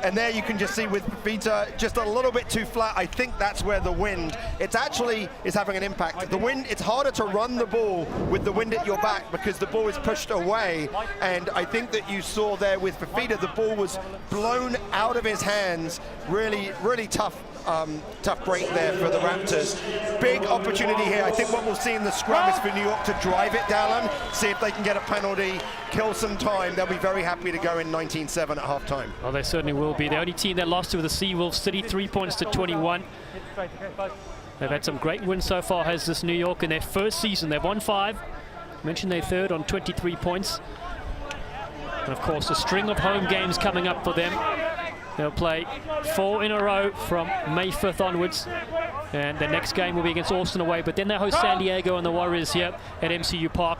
And there you can just see with Fafita just a little bit too flat. I think that's where the wind, it's actually is having an impact. The wind, it's harder to run the ball with the wind at your back because the ball is pushed away. And I think that you saw there with Fafita, the ball was blown out of his hands. Really, really tough break there for the Raptors. Big opportunity here. I think what we'll see in the scrum is for New York to drive it, Dallin, see if they can get a penalty, kill some time. They'll be very happy to go in 19-7 at halftime. Well, they certainly will be. The only team that lost to the Seawolves, 33 points to 21. They've had some great wins so far, has this New York in their first season. They've won 5. Mentioned they're third on 23 points. And of course, a string of home games coming up for them. They'll play 4 in a row from May 5th onwards. And the next game will be against Austin away. But then they host San Diego and the Warriors here at MCU Park.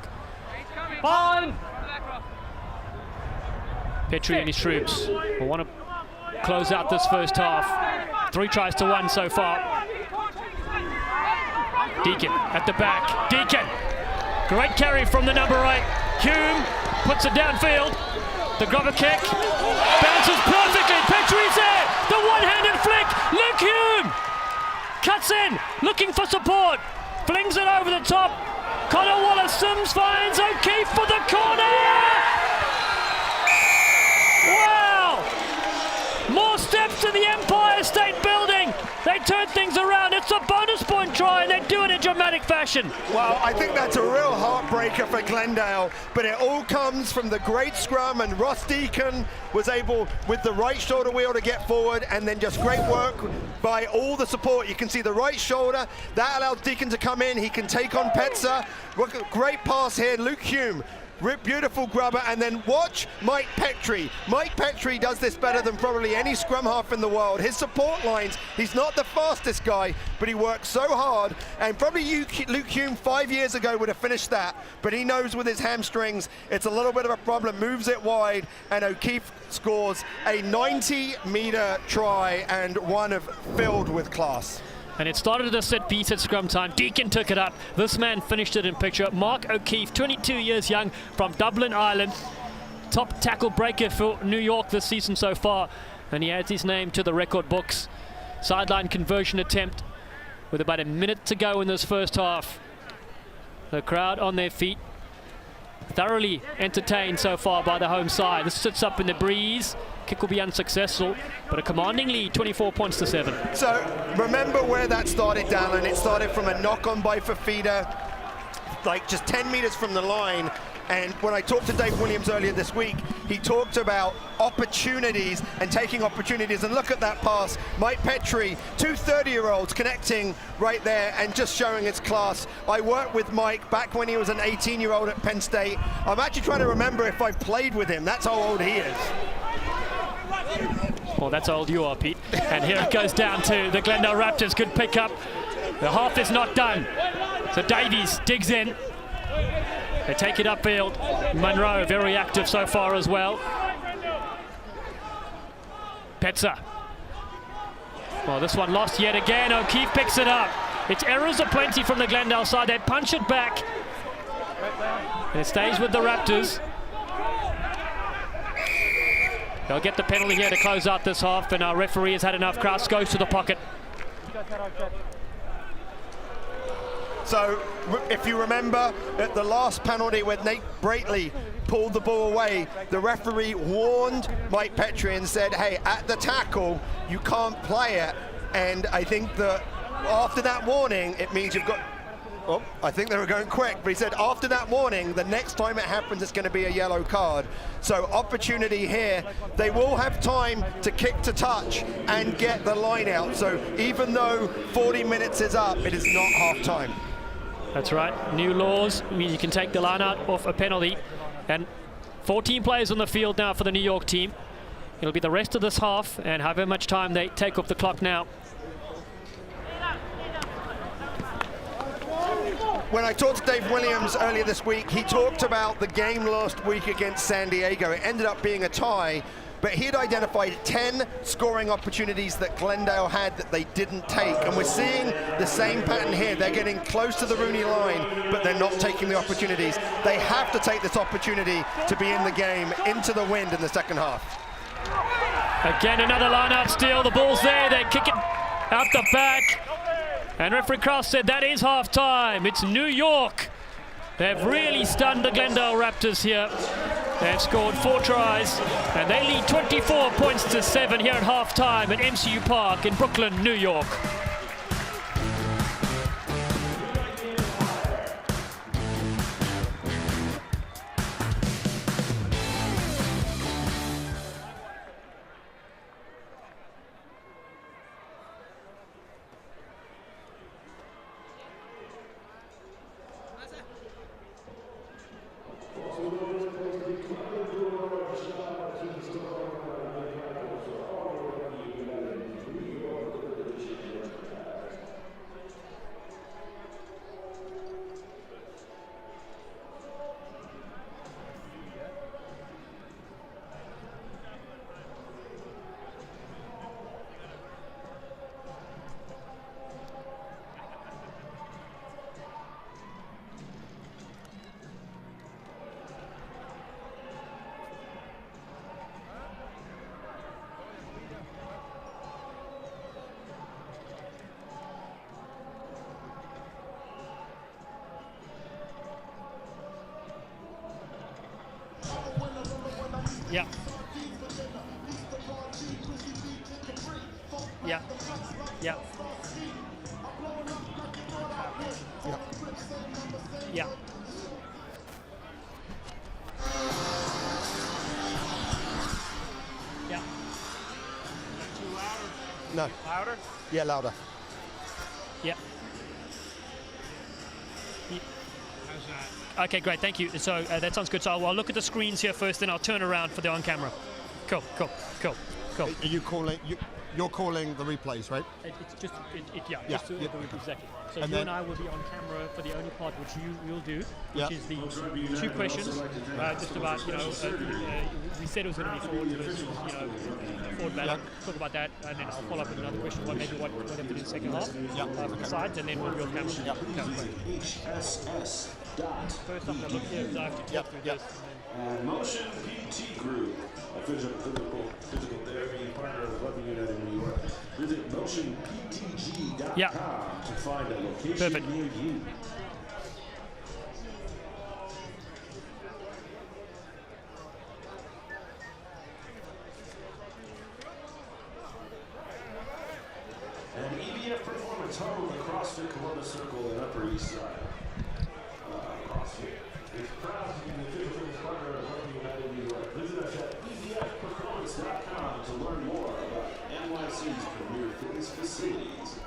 Petrie and his troops will want to close out this first half. 3 tries to 1 so far. Deacon at the back. Deacon. Great carry from the number 8. Hume puts it downfield. The grubber kick. Bounces perfectly. Petrie's there. The one-handed flick. Luke Hume cuts in, looking for support. Flings it over the top. Connor Wallace-Sims finds O'Keefe for the corner. Wow! More steps to the Empire State Building. They turn things around. It's a bonus point try, and they do it at dramatic fashion. Well, I think that's a real heartbreaker for Glendale, but it all comes from the great scrum, and Ross Deacon was able, with the right shoulder wheel, to get forward, and then just great work by all the support. You can see the right shoulder, that allows Deacon to come in, he can take on Petzer. Great pass here, Luke Hume. Beautiful grubber, and then watch Mike Petrie. Mike Petrie does this better than probably any scrum half in the world. His support lines, he's not the fastest guy, but he works so hard, and probably Luke Hume 5 years ago would have finished that, but he knows with his hamstrings it's a little bit of a problem, moves it wide, and O'Keefe scores a 90-meter try, and one filled with class. And it started at a set piece at scrum time. Deacon took it up. This man finished it in picture. Mark O'Keefe, 22 years young, from Dublin, Ireland. Top tackle breaker for New York this season so far. And he adds his name to the record books. Sideline conversion attempt with about a minute to go in this first half. The crowd on their feet. Thoroughly entertained so far by the home side. This sits up in the breeze. Kick will be unsuccessful, but a commanding lead, 24 points to 7. So remember where that started, Dallin. It started from a knock-on by Fafita, like just 10 meters from the line. And when I talked to Dave Williams earlier this week, he talked about opportunities and taking opportunities. And look at that pass. Mike Petrie, two 30-year-olds connecting right there and just showing his class. I worked with Mike back when he was an 18-year-old at Penn State. I'm actually trying to remember if I've played with him. That's how old he is. Well, that's how old you are, Pete. And here it goes down to the Glendale Raptors. Good pick up. The half is not done. So Davies digs in. They take it upfield. Monroe very active so far as well. Petzer. Well, this one lost yet again. O'Keefe picks it up. It's errors aplenty from the Glendale side. They punch it back. And it stays with the Raptors. They'll get the penalty here to close out this half, and our referee has had enough. Kraus goes to the pocket. So, if you remember, at the last penalty where Nate Braitley pulled the ball away, the referee warned Mike Petrie and said, hey, at the tackle, you can't play it. And I think that after that warning, it means you've got... Oh, I think they were going quick, but he said after that warning, the next time it happens, it's going to be a yellow card. So opportunity here. They will have time to kick to touch and get the line out. So even though 40 minutes is up, it is not half time. That's right. New laws mean you can take the line out off a penalty. And 14 players on the field now for the New York team. It'll be the rest of this half and however much time they take off the clock now. When I talked to Dave Williams earlier this week, he talked about the game last week against San Diego. It ended up being a tie, but he had identified 10 scoring opportunities that Glendale had that they didn't take. And we're seeing the same pattern here. They're getting close to the RUNY line, but they're not taking the opportunities. They have to take this opportunity to be in the game, into the wind in the second half. Again, another line-out steal. The ball's there. They kick it out the back. And referee Cross said that is half-time. It's New York. They've really stunned the Glendale Raptors here. They've scored 4 tries, and they lead 24 points to 7 here at half-time at MCU Park in Brooklyn, New York. Yeah. Yeah. Yeah. Yeah. Yeah. Too louder? No. Louder? Yeah, louder. Yeah. Okay, great, thank you. So that sounds good. So I'll look at the screens here first, then I'll turn around for the on-camera. Cool. Are you calling? You're calling the replays, right? It's just, Yeah. exactly. So And you then- and I will be on camera for the only part which you'll do, Yeah. which is the 2 questions, just about, we said it was going to be forward versus, forward battle. Talk about that, and then I'll follow up with another question, what they have to do in the second half, for the sides, and then we'll be on camera. First up, I look here, because I have to talk through this. And Motion PT Group, a physical therapy partner of Rugby United New York. Visit motionptg.com to find a location Perfect. near you. And EBF Performance home of the CrossFit Columbus Circle and Upper East Side. CrossFit is proud to be the official partner of Rugby United New York. Visit us at ebfperformance.com to learn more about NYC's premier fitness facilities.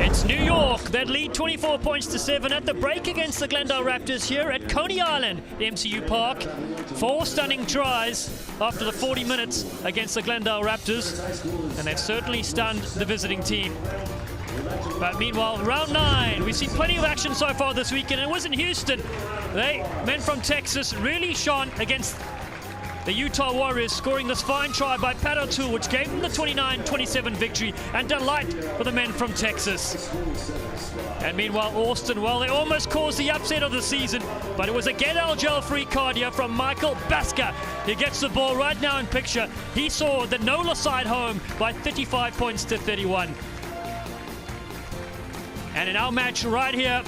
It's New York that lead 24 points to 7 at the break against the Glendale Raptors here at Coney Island, MCU Park. 4 stunning tries after the 40 minutes against the Glendale Raptors, and they've certainly stunned the visiting team. But meanwhile, round 9, we've seen plenty of action so far this weekend. It was in Houston. Men from Texas really shone against the Utah Warriors, scoring this fine try by Pat O'Toole, which gave them the 29-27 victory, and delight for the men from Texas. And meanwhile, Austin, well, they almost caused the upset of the season, but it was a get-out-of-jail free card here from Michael Baska. He gets the ball right now in picture. He saw the NOLA side home by 35 points to 31. And in our match right here,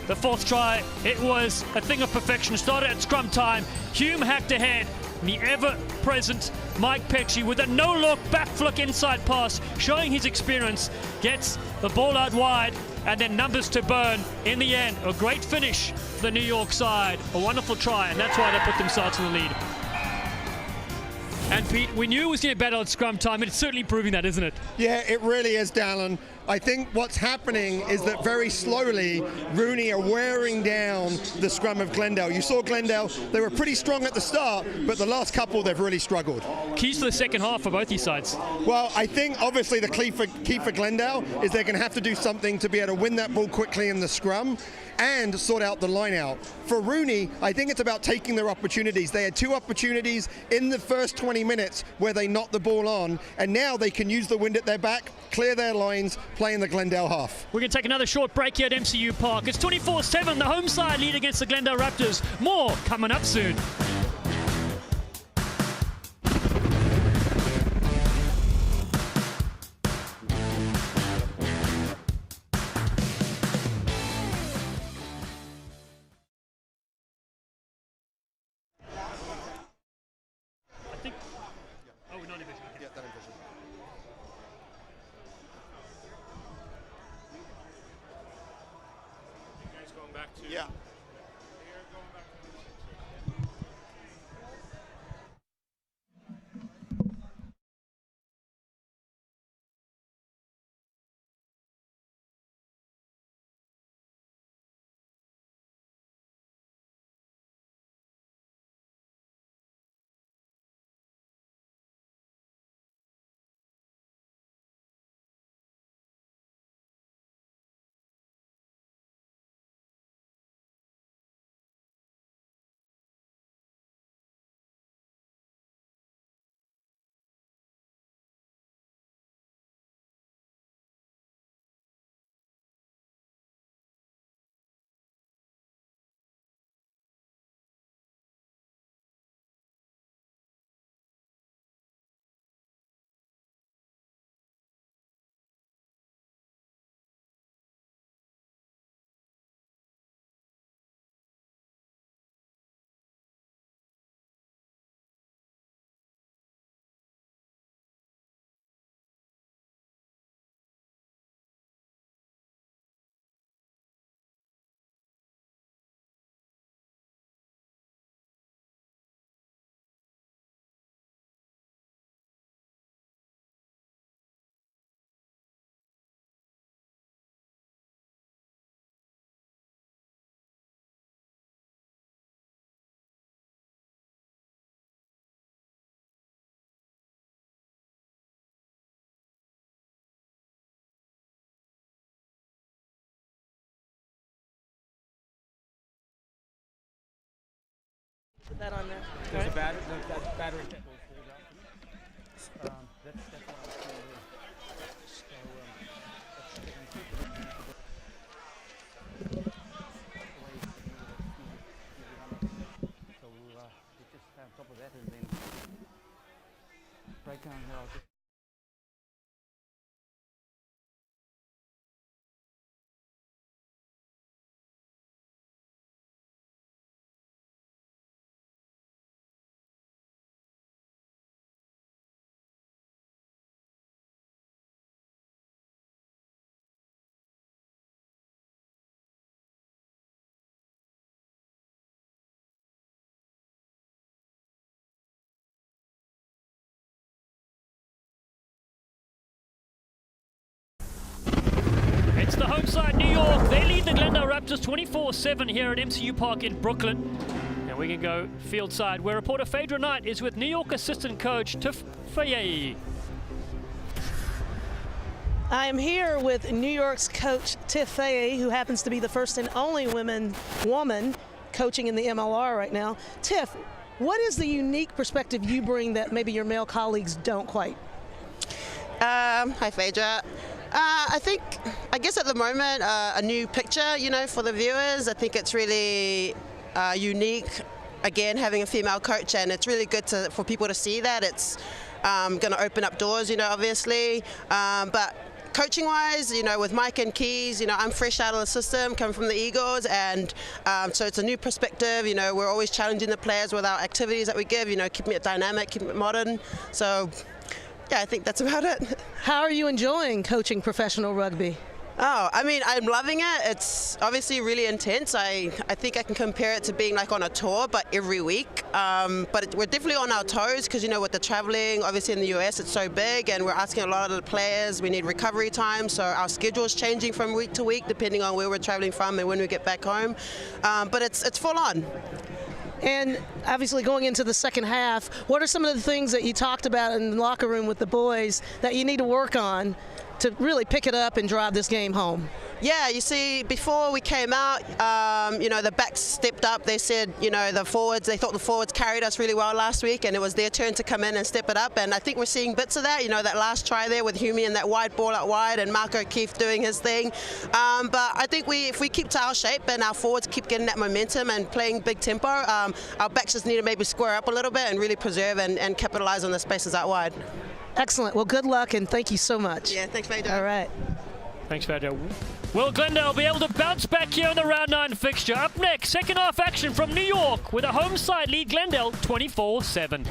the 4th try, it was a thing of perfection. Started at scrum time. Hume hacked ahead. And the ever-present Mike Petrie with a no-look back flick inside pass, showing his experience, gets the ball out wide, and then numbers to burn. In the end, a great finish for the New York side. A wonderful try, and that's why they put themselves in the lead. And Pete, we knew it was going to be battle at scrum time, and it's certainly proving that, isn't it? Yeah, it really is, Dallin. I think what's happening is that very slowly, RUNY are wearing down the scrum of Glendale. You saw Glendale, they were pretty strong at the start, but the last couple, they've really struggled. Keys to the second half for both these sides. Well, I think obviously the key for Glendale is they're going to have to do something to be able to win that ball quickly in the scrum and sort out the line out. For RUNY, I think it's about taking their opportunities. They had 2 opportunities in the first 20 minutes where they knocked the ball on, and now they can use the wind at their back, clear their lines, play in the Glendale half. We're going to take another short break here at MCU Park. It's 24-7, the home side lead against the Glendale Raptors. More coming up soon. That on there. There's a battery. That battery that will hold up. That's what I was doing here. So we just have a couple of that and then right down here. I'll just It's the home side, New York. They lead the Glendale Raptors 24-7 here at MCU Park in Brooklyn. And we can go field side, where reporter Phaedra Knight is with New York assistant coach Tiff Faye. I am here with New York's coach Tiff Faye, who happens to be the first and only woman coaching in the MLR right now. Tiff, what is the unique perspective you bring that maybe your male colleagues don't quite? Hi, Phaedra. I guess at the moment, a new picture, for the viewers. I think it's really unique, again, having a female coach, and it's really good for people to see that. It's going to open up doors, obviously. But coaching-wise, with Mike and Keys, I'm fresh out of the system, coming from the Eagles, and so it's a new perspective. We're always challenging the players with our activities that we give, keeping it dynamic, keeping it modern. So, yeah, I think that's about it. How are you enjoying coaching professional rugby? Oh, I'm loving it. It's obviously really intense. I think I can compare it to being like on a tour, but every week. But we're definitely on our toes because, with the traveling, obviously in the US, it's so big, and we're asking a lot of the players. We need recovery time, so our schedule is changing from week to week, depending on where we're traveling from and when we get back home. But it's full on. And obviously going into the second half, what are some of the things that you talked about in the locker room with the boys that you need to work on to really pick it up and drive this game home? Yeah, you see, before we came out, the backs stepped up. They said, the forwards, they thought the forwards carried us really well last week, and it was their turn to come in and step it up. And I think we're seeing bits of that, that last try there with Hume and that wide ball out wide, and Mark O'Keefe doing his thing. But I think if we keep to our shape and our forwards keep getting that momentum and playing big tempo, our backs just need to maybe square up a little bit and really preserve and capitalize on the spaces out wide. Excellent. Well, good luck, and thank you so much. Yeah, thanks, Phaedra. All right. Thanks, Phaedra. Will Glendale be able to bounce back here in the round 9 fixture? Up next, second half action from New York with a home side lead Glendale 24-7.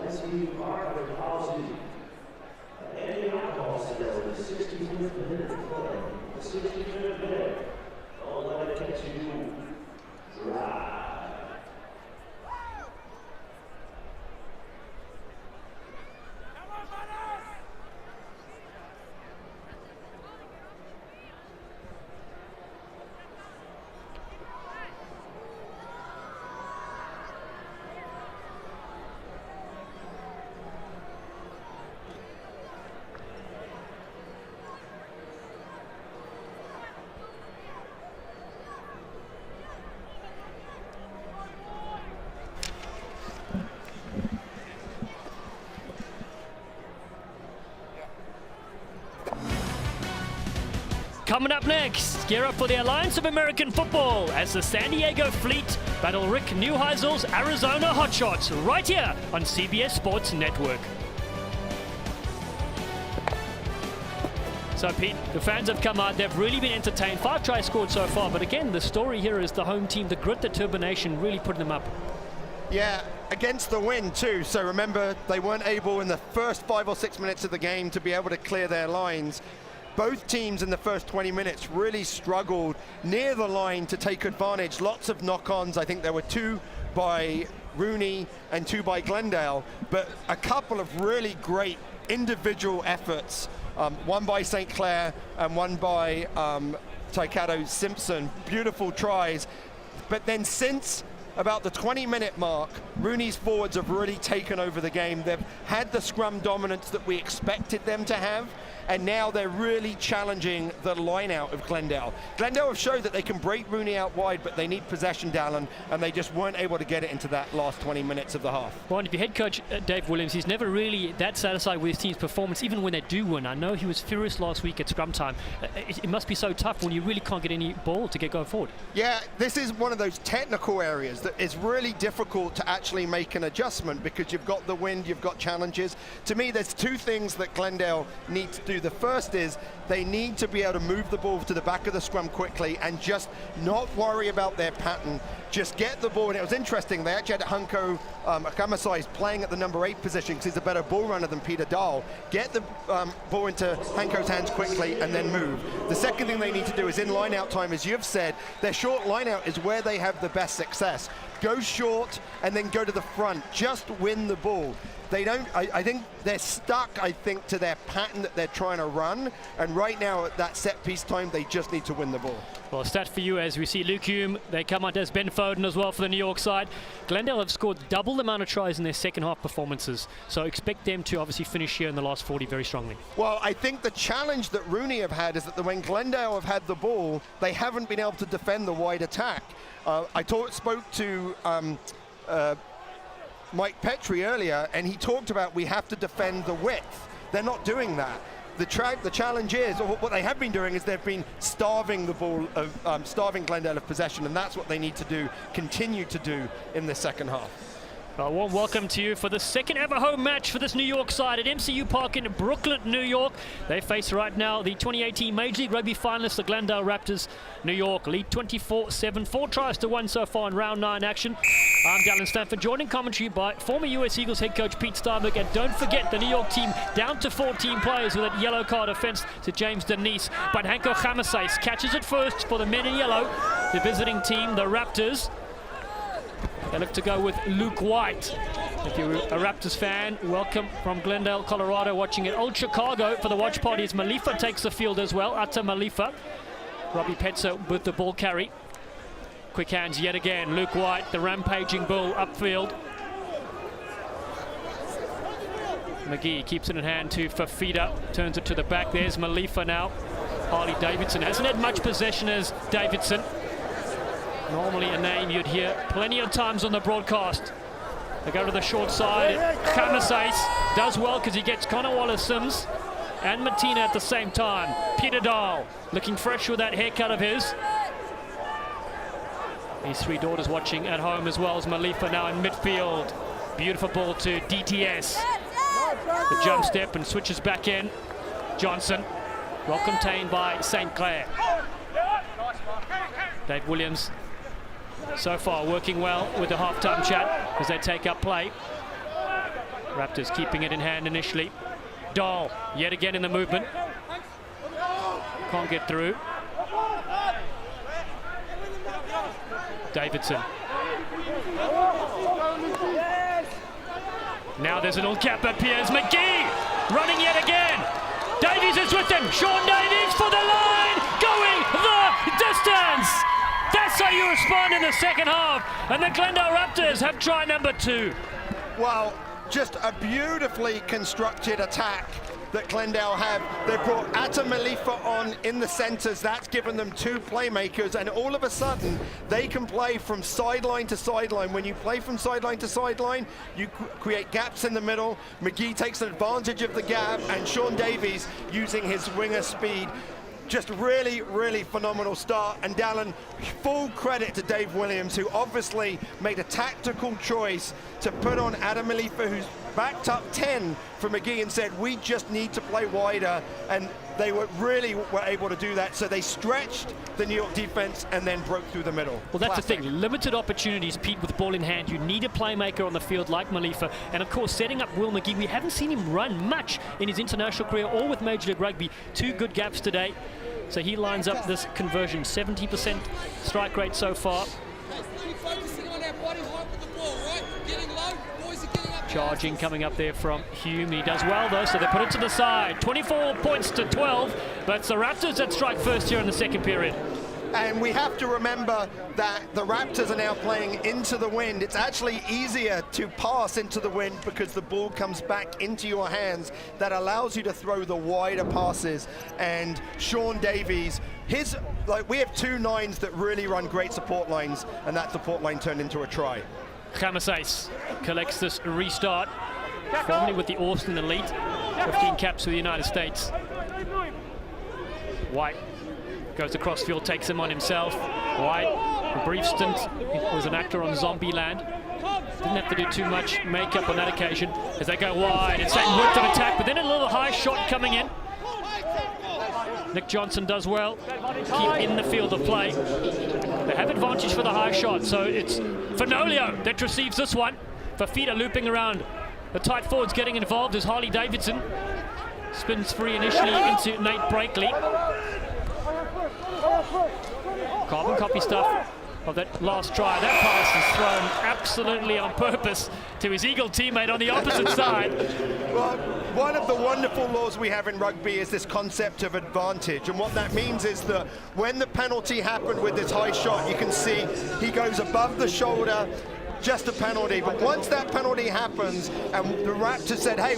MCU Park with policy. Any alcohol sales in the 65th minute of play. The 65th minute. Don't let it catch you dry. Coming up next, gear up for the Alliance of American Football as the San Diego Fleet battle Rick Neuheisel's Arizona Hotshots right here on CBS Sports Network. So Pete, the fans have come out, they've really been entertained. 5 tries scored so far, but again, the story here is the home team, the grit, determination really putting them up. Yeah, against the wind too. So remember, they weren't able in the first 5 or 6 minutes of the game to be able to clear their lines. Both teams in the first 20 minutes really struggled near the line to take advantage. Lots of knock-ons. I think there were 2 by RUNY and 2 by Glendale, but a couple of really great individual efforts. One by St. Clair and one by Taikato Simpson. Beautiful tries. But then since about the 20-minute mark, RUNY's forwards have really taken over the game. They've had the scrum dominance that we expected them to have, and now they're really challenging the line out of Glendale. Glendale have showed that they can break RUNY out wide, but they need possession, Dallin, and they just weren't able to get it into that last 20 minutes of the half. Well, and if your head coach, Dave Williams, he's never really that satisfied with his team's performance, even when they do win. I know he was furious last week at scrum time. It must be so tough when you really can't get any ball to get going forward. Yeah, this is one of those technical areas that is really difficult to actually make an adjustment because you've got the wind, you've got challenges. To me, there's 2 things that Glendale need to do. The first is they need to be able to move the ball to the back of the scrum quickly and just not worry about their pattern. Just get the ball. And it was interesting, they actually had Hanko Akamasai playing at the number 8 position because he's a better ball runner than Peter Dahl. Get the ball into Hanko's hands quickly and then move. The second thing they need to do is in line-out time, as you've said, their short line-out is where they have the best success. Go short and then go to the front. Just win the ball. They don't, I think they're stuck, to their pattern that they're trying to run. And right now at that set piece time, they just need to win the ball. Well, a stat for you as we see Luke Hume, they come out as Ben Foden as well for the New York side. Glendale have scored double the amount of tries in their second half performances. So expect them to obviously finish here in the last 40 very strongly. Well, I think the challenge that RUNY have had is that when Glendale have had the ball, they haven't been able to defend the wide attack. I spoke to Mike Petrie earlier, and he talked about we have to defend the width. They're not doing that. The challenge is, or what they have been doing is they've been starving the ball of starving Glendale of possession, and that's what they need to do, continue to do in the second half. A warm welcome to you for the second ever home match for this New York side at MCU Park in Brooklyn, New York. They face right now the 2018 Major League Rugby finalists, the Glendale Raptors. New York lead 24-7, 4 tries to 1 so far in round 9 action. I'm Dallin Stanford, joined in commentary by former US Eagles head coach Pete Starbuck. And don't forget the New York team down to 14 players with that yellow card offense to James Denise. But Hanko Akamasai catches it first for the men in yellow, the visiting team, the Raptors. They look to go with Luke White. If you're a Raptors fan, welcome from Glendale, Colorado, watching at Old Chicago. For the watch parties, Malifa takes the field as well. Atta Malifa. Robbie Petzer with the ball carry. Quick hands yet again. Luke White, the rampaging bull upfield. McGee keeps it in hand to Fafita. Turns it to the back. There's Malifa now. Harley Davidson hasn't had much possession as Davidson. Normally a name you'd hear plenty of times on the broadcast. They go to the short side. Kamasais does well because he gets Connor Wallace-Sims and Martina at the same time. Peter Dahl looking fresh with that haircut of his. His 3 daughters watching at home as well as Malifa now in midfield. Beautiful ball to DTS. The jump step and switches back in. Johnson, well contained by St. Clair. Dave Williams so far working well with the halftime chat as they take up play. Raptors keeping it in hand initially. Dahl yet again in the movement. Can't get through. Davidson. Now there's a little gap appears. McGee running yet again. Davies is with him. Sean Davies for the line. Going the distance. That's how you respond in the second half. And the Glendale Raptors have try number 2. Well, just a beautifully constructed attack that Glendale have. They've brought Atta Malifa on in the centres. That's given them 2 playmakers, and all of a sudden they can play from sideline to sideline. When you play from sideline to sideline, you create gaps in the middle. McGee takes advantage of the gap, and Sean Davies, using his winger speed, just really, really phenomenal start. And Dallin, full credit to Dave Williams, who obviously made a tactical choice to put on Adam Malifa, who's backed up 10 for McGee, and said, we just need to play wider. And they were able to do that. So they stretched the New York defense and then broke through the middle. Well, that's the thing. Limited opportunities, Pete, with the ball in hand. You need a playmaker on the field like Malifa. And, of course, setting up Will McGee. We haven't seen him run much in his international career or with Major League Rugby. 2 good gaps today. So he lines up this conversion. 70% strike rate so far. Charging coming up there from Hume. He does well, though, so they put it to the side. 24 points to 12, but it's the Raptors that strike first here in the second period. And we have to remember that the Raptors are now playing into the wind. It's actually easier to pass into the wind because the ball comes back into your hands. That allows you to throw the wider passes. And Sean Davies, we have 2 nines that really run great support lines, and that support line turned into a try. Khamasais collects this restart, formerly with the Austin Elite, 15 caps for the United States. White goes across field, takes him on himself. White, a brief stint, was an actor on Zombieland. Didn't have to do too much makeup on that occasion as they go wide. It's that worked on attack, but then a little high shot coming in. Nick Johnson does well, keep in the field of play. They have advantage for the high shot, so it's Fenolio that receives this one. Fafita looping around. The tight forwards getting involved is Harley Davidson. Spins free initially into Nate Brakely. Carbon copy stuff of that last try. That pass is thrown absolutely on purpose to his Eagle teammate on the opposite side. Well, one of the wonderful laws we have in rugby is this concept of advantage, and what that means is that when the penalty happened with this high shot, you can see he goes above the shoulder, just a penalty. But once that penalty happens and the Raptors said, hey,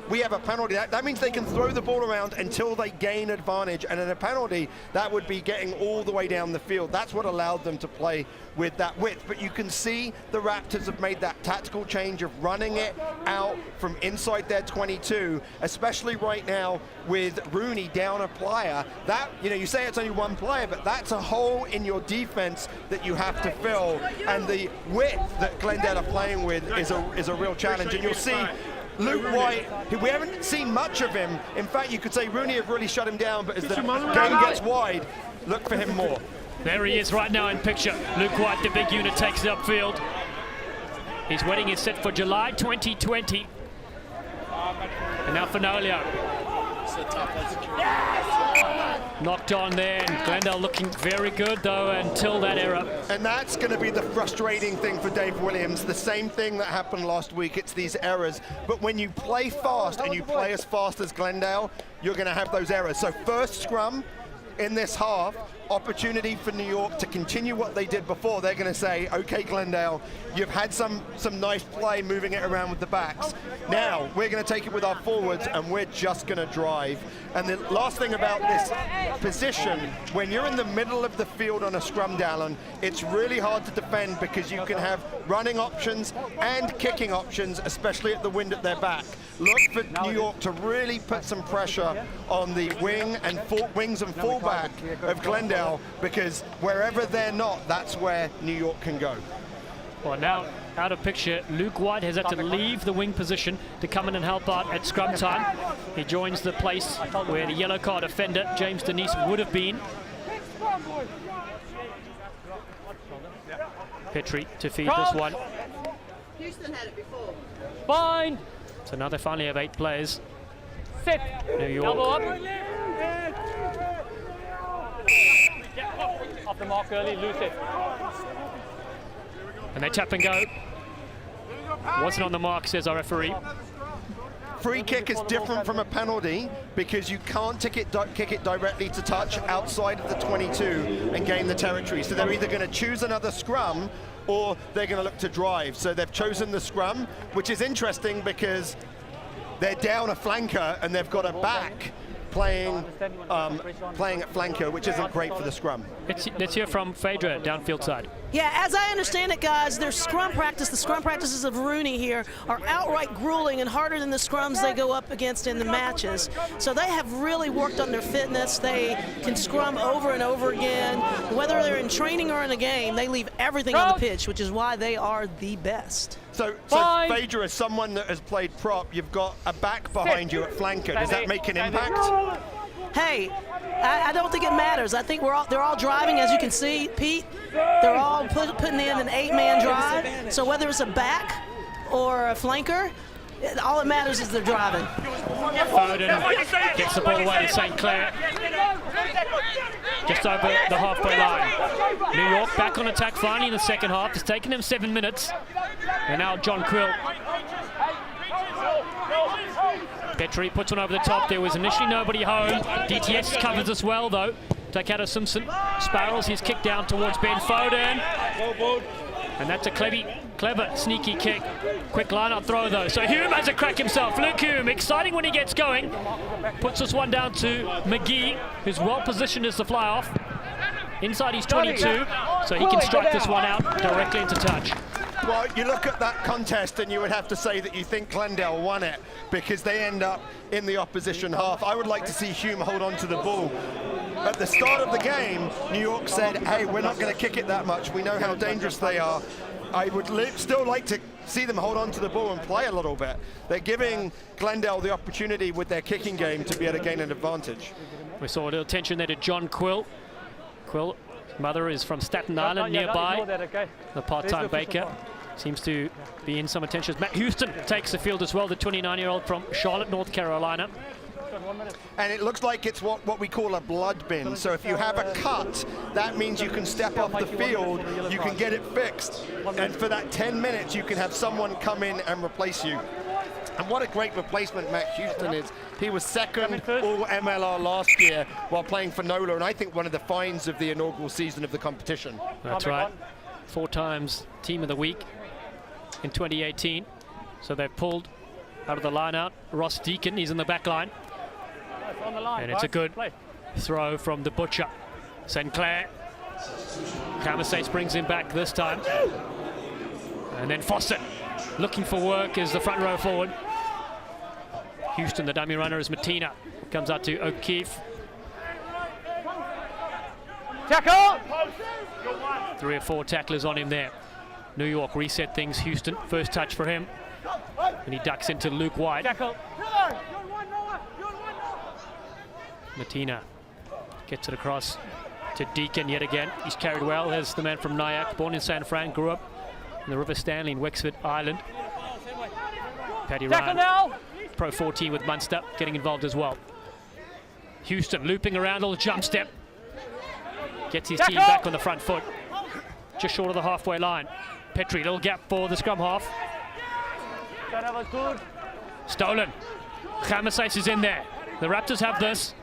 we have a penalty, that means they can throw the ball around until they gain advantage, and in a penalty that would be getting all the way down the field. That's what allowed them to play with that width. But you can see the Raptors have made that tactical change of running it out from inside their 22, especially right now with RUNY down a player. That, you say it's only one player, but that's a hole in your defense that you have to fill, and the width that Glendale are playing with is a real challenge. And you'll see Luke White, we haven't seen much of him. In fact, you could say RUNY have really shut him down, but as the game gets wide, look for him more. There he is right now in picture. Luke White, the big unit, takes it upfield. His wedding is set for July 2020. And now Fenolio. Knocked on there, and Glendale looking very good, though, until that error. And that's going to be the frustrating thing for Dave Williams. The same thing that happened last week. It's these errors. But when you play fast and you play as fast as Glendale, you're going to have those errors. So first scrum in this half, opportunity for New York to continue what they did before. They're going to say, okay, Glendale, you've had some nice play moving it around with the backs. Now we're going to take it with our forwards and we're just going to drive. And the last thing about this position, when you're in the middle of the field on a scrum, Dallin, it's really hard to defend because you can have running options and kicking options, especially at the wind at their back. Look for New York to really put some pressure on the wings and fullback of Glendale, because wherever they're not, that's where New York can go. Well, now out of picture, Luke White has had to leave the wing position to come in and help out at scrum time. He joins the place where the yellow card offender, James Denise, would have been. Petrie to feed this one. Houston had it before. Fine. So now they finally have 8 players. Sit. New York. Elbow up. Off the mark early, lose it. And they tap and go. Wasn't on the mark, says our referee. Free kick is different from a penalty because you can't kick it directly to touch outside of the 22 and gain the territory. So they're either going to choose another scrum or they're going to look to drive. So they've chosen the scrum, which is interesting because they're down a flanker and they've got a back playing at flanker, which isn't great for the scrum. Let's hear from Phaedra, downfield side. Yeah, as I understand it, guys, their scrum practice, the scrum practices of RUNY here are outright grueling and harder than the scrums they go up against in the matches. So they have really worked on their fitness. They can scrum over and over again. Whether they're in training or in a game, they leave everything on the pitch, which is why they are the best. So Phaedra, as someone that has played prop, you've got a back behind you at flanker. Does that make an impact? Hey, I don't think it matters. I think they're all driving, as you can see, Pete. They're all putting in an 8-man drive. So whether it's a back or a flanker, all that matters is they're driving. Foden gets the ball away to St. Clair. Just over the halfway line. New York back on attack finally in the second half. It's taken them 7 minutes. And now John Quill. Petrie puts one over the top. There was initially nobody home. DTS covers as well, though. Takata Simpson spirals his kick down towards Ben Foden. And that's a clever, sneaky kick. Quick line-out throw, though. So Hume has a crack himself. Luke Hume, exciting when he gets going. Puts this one down to McGee, who's well-positioned as the fly-off. Inside his 22, so he can strike this one out directly into touch. Well, you look at that contest and you would have to say that you think Glendale won it because they end up in the opposition half. I would like to see Hume hold on to the ball. At the start of the game, New York said, hey, we're not going to kick it that much. We know how dangerous they are. I would still like to see them hold on to the ball and play a little bit. They're giving Glendale the opportunity with their kicking game to be able to gain an advantage. We saw a little tension there to John Quill. Quill's mother is from Staten Island, nearby. The part-time baker seems to be in some attention. Matt Houston takes the field as well, the 29-year-old from Charlotte, North Carolina. And it looks like it's what we call a blood bin. So if you have a cut, that means you can step off the field, you can get it fixed. And for that 10 minutes, you can have someone come in and replace you. And what a great replacement Matt Houston is. He was second all MLR last year while playing for NOLA, and I think one of the finds of the inaugural season of the competition. That's right. 4 times Team of the Week in 2018. So they've pulled out of the line-out. Ross Deacon, he's in the back line. And it's a good throw from the Butcher. St. Clair. Camasace brings him back this time. And then Fawcett looking for work as the front row forward. Houston, the dummy runner, is Matina. Comes out to O'Keefe. Tackle! 3 or 4 tacklers on him there. New York reset things. Houston, first touch for him. And he ducks into Luke White. Tackle. Matina gets it across to Deacon yet again. He's carried well. There's the man from Nyack, born in San Fran, grew up in the River Stanley in Wexford Island. Paddy Ryan, Pro 14 with Munster, getting involved as well. Houston looping around, little jump step. Gets his team back on the front foot. Just short of the halfway line. Petrie, little gap for the scrum half. Stolen. Camasace is in there. The Raptors have this.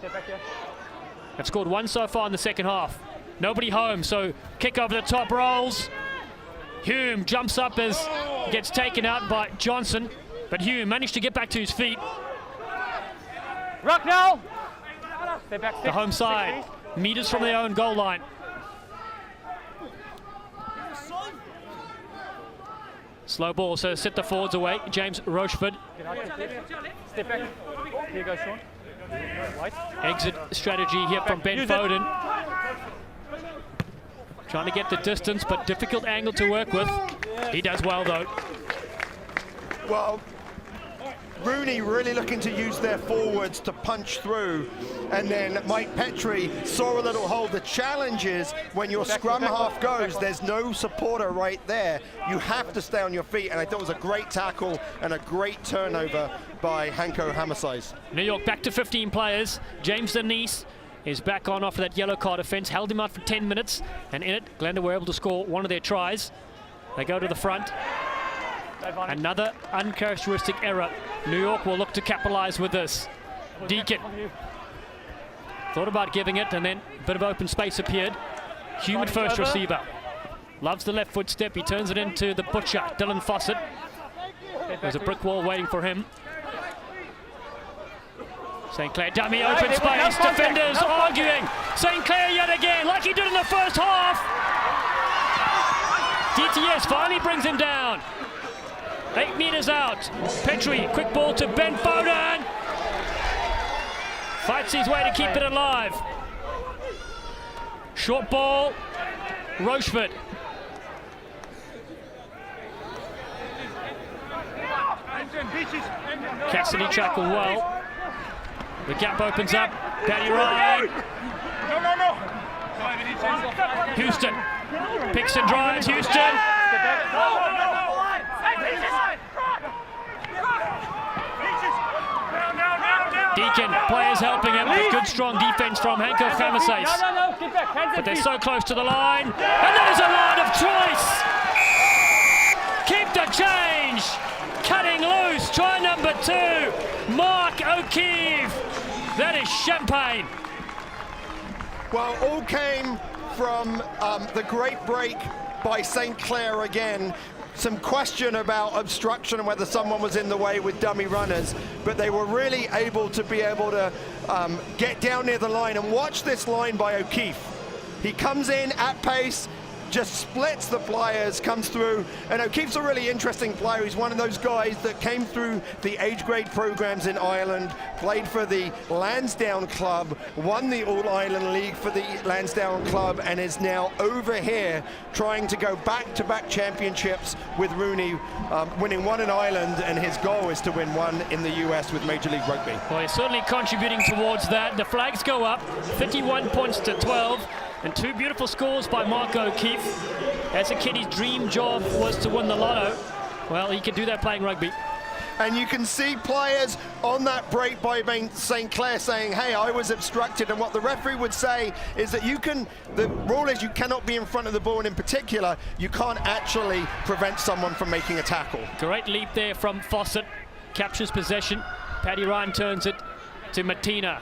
They've scored 1 so far in the second half. Nobody home, so kick over the top, rolls. Hume jumps up as gets taken out by Johnson, but Hume managed to get back to his feet. Rock now. The home side, meters from their own goal line. Slow ball, so set the forwards away. James Rochford. Step back. Here you go, Sean. Exit strategy here from Ben Foden. Trying to get the distance, but difficult angle to work with. He does well, though. Well, RUNY really looking to use their forwards to punch through, and then Mike Petrie saw a little hole. The challenge is when your scrum half goes, there's no supporter right there. You have to stay on your feet, and I thought it was a great tackle and a great turnover by Hanko Hamasaise. New York back to 15 players. James Denise is back on after that yellow card offence. Held him out for 10 minutes, and in it, Glendale were able to score one of their tries. They go to the front. Another uncharacteristic error. New York will look to capitalize with this. Deacon thought about giving it, and then a bit of open space appeared. Human first receiver. Loves the left foot step. He turns it into the Butcher, Dylan Fawcett. There's a brick wall waiting for him. St. Clair dummy, open space, defenders arguing. St. Clair yet again, like he did in the first half. DTS finally brings him down. 8 meters out. Petrie, quick ball to Ben Foden. Fights his way to keep it alive. Short ball, Rochefort. Cassidy tackled well. The gap opens up. Paddy Ryan. Houston picks and drives. Houston. Deacon, players helping him. Good strong defense from Henko Khamases. But they're so close to the line. And there's a line of choice. Keep the change. Cutting loose. Try number 2. Mark O'Keefe. That is champagne. Well, all came from the great break by St. Clair again. Some question about obstruction and whether someone was in the way with dummy runners, but they were really able to get down near the line. And watch this line by O'Keefe. He comes in at pace, just splits the players, comes through, and O'Keefe's a really interesting player. He's one of those guys that came through the age grade programs in Ireland, played for the Lansdowne club, won the All-Ireland League for the Lansdowne club, and is now over here trying to go back-to-back championships with RUNY, winning one in Ireland, and his goal is to win one in the US with Major League Rugby. Well, he's certainly contributing towards that. The flags go up, 51 points to 12. And 2 beautiful scores by Mark O'Keefe. As a kid, his dream job was to win the lotto. Well, he could do that playing rugby. And you can see players on that break by St. Clair saying, hey, I was obstructed. And what the referee would say is that the rule is you cannot be in front of the ball, and in particular, you can't actually prevent someone from making a tackle. Great leap there from Fawcett. Captures possession. Paddy Ryan turns it to Matina.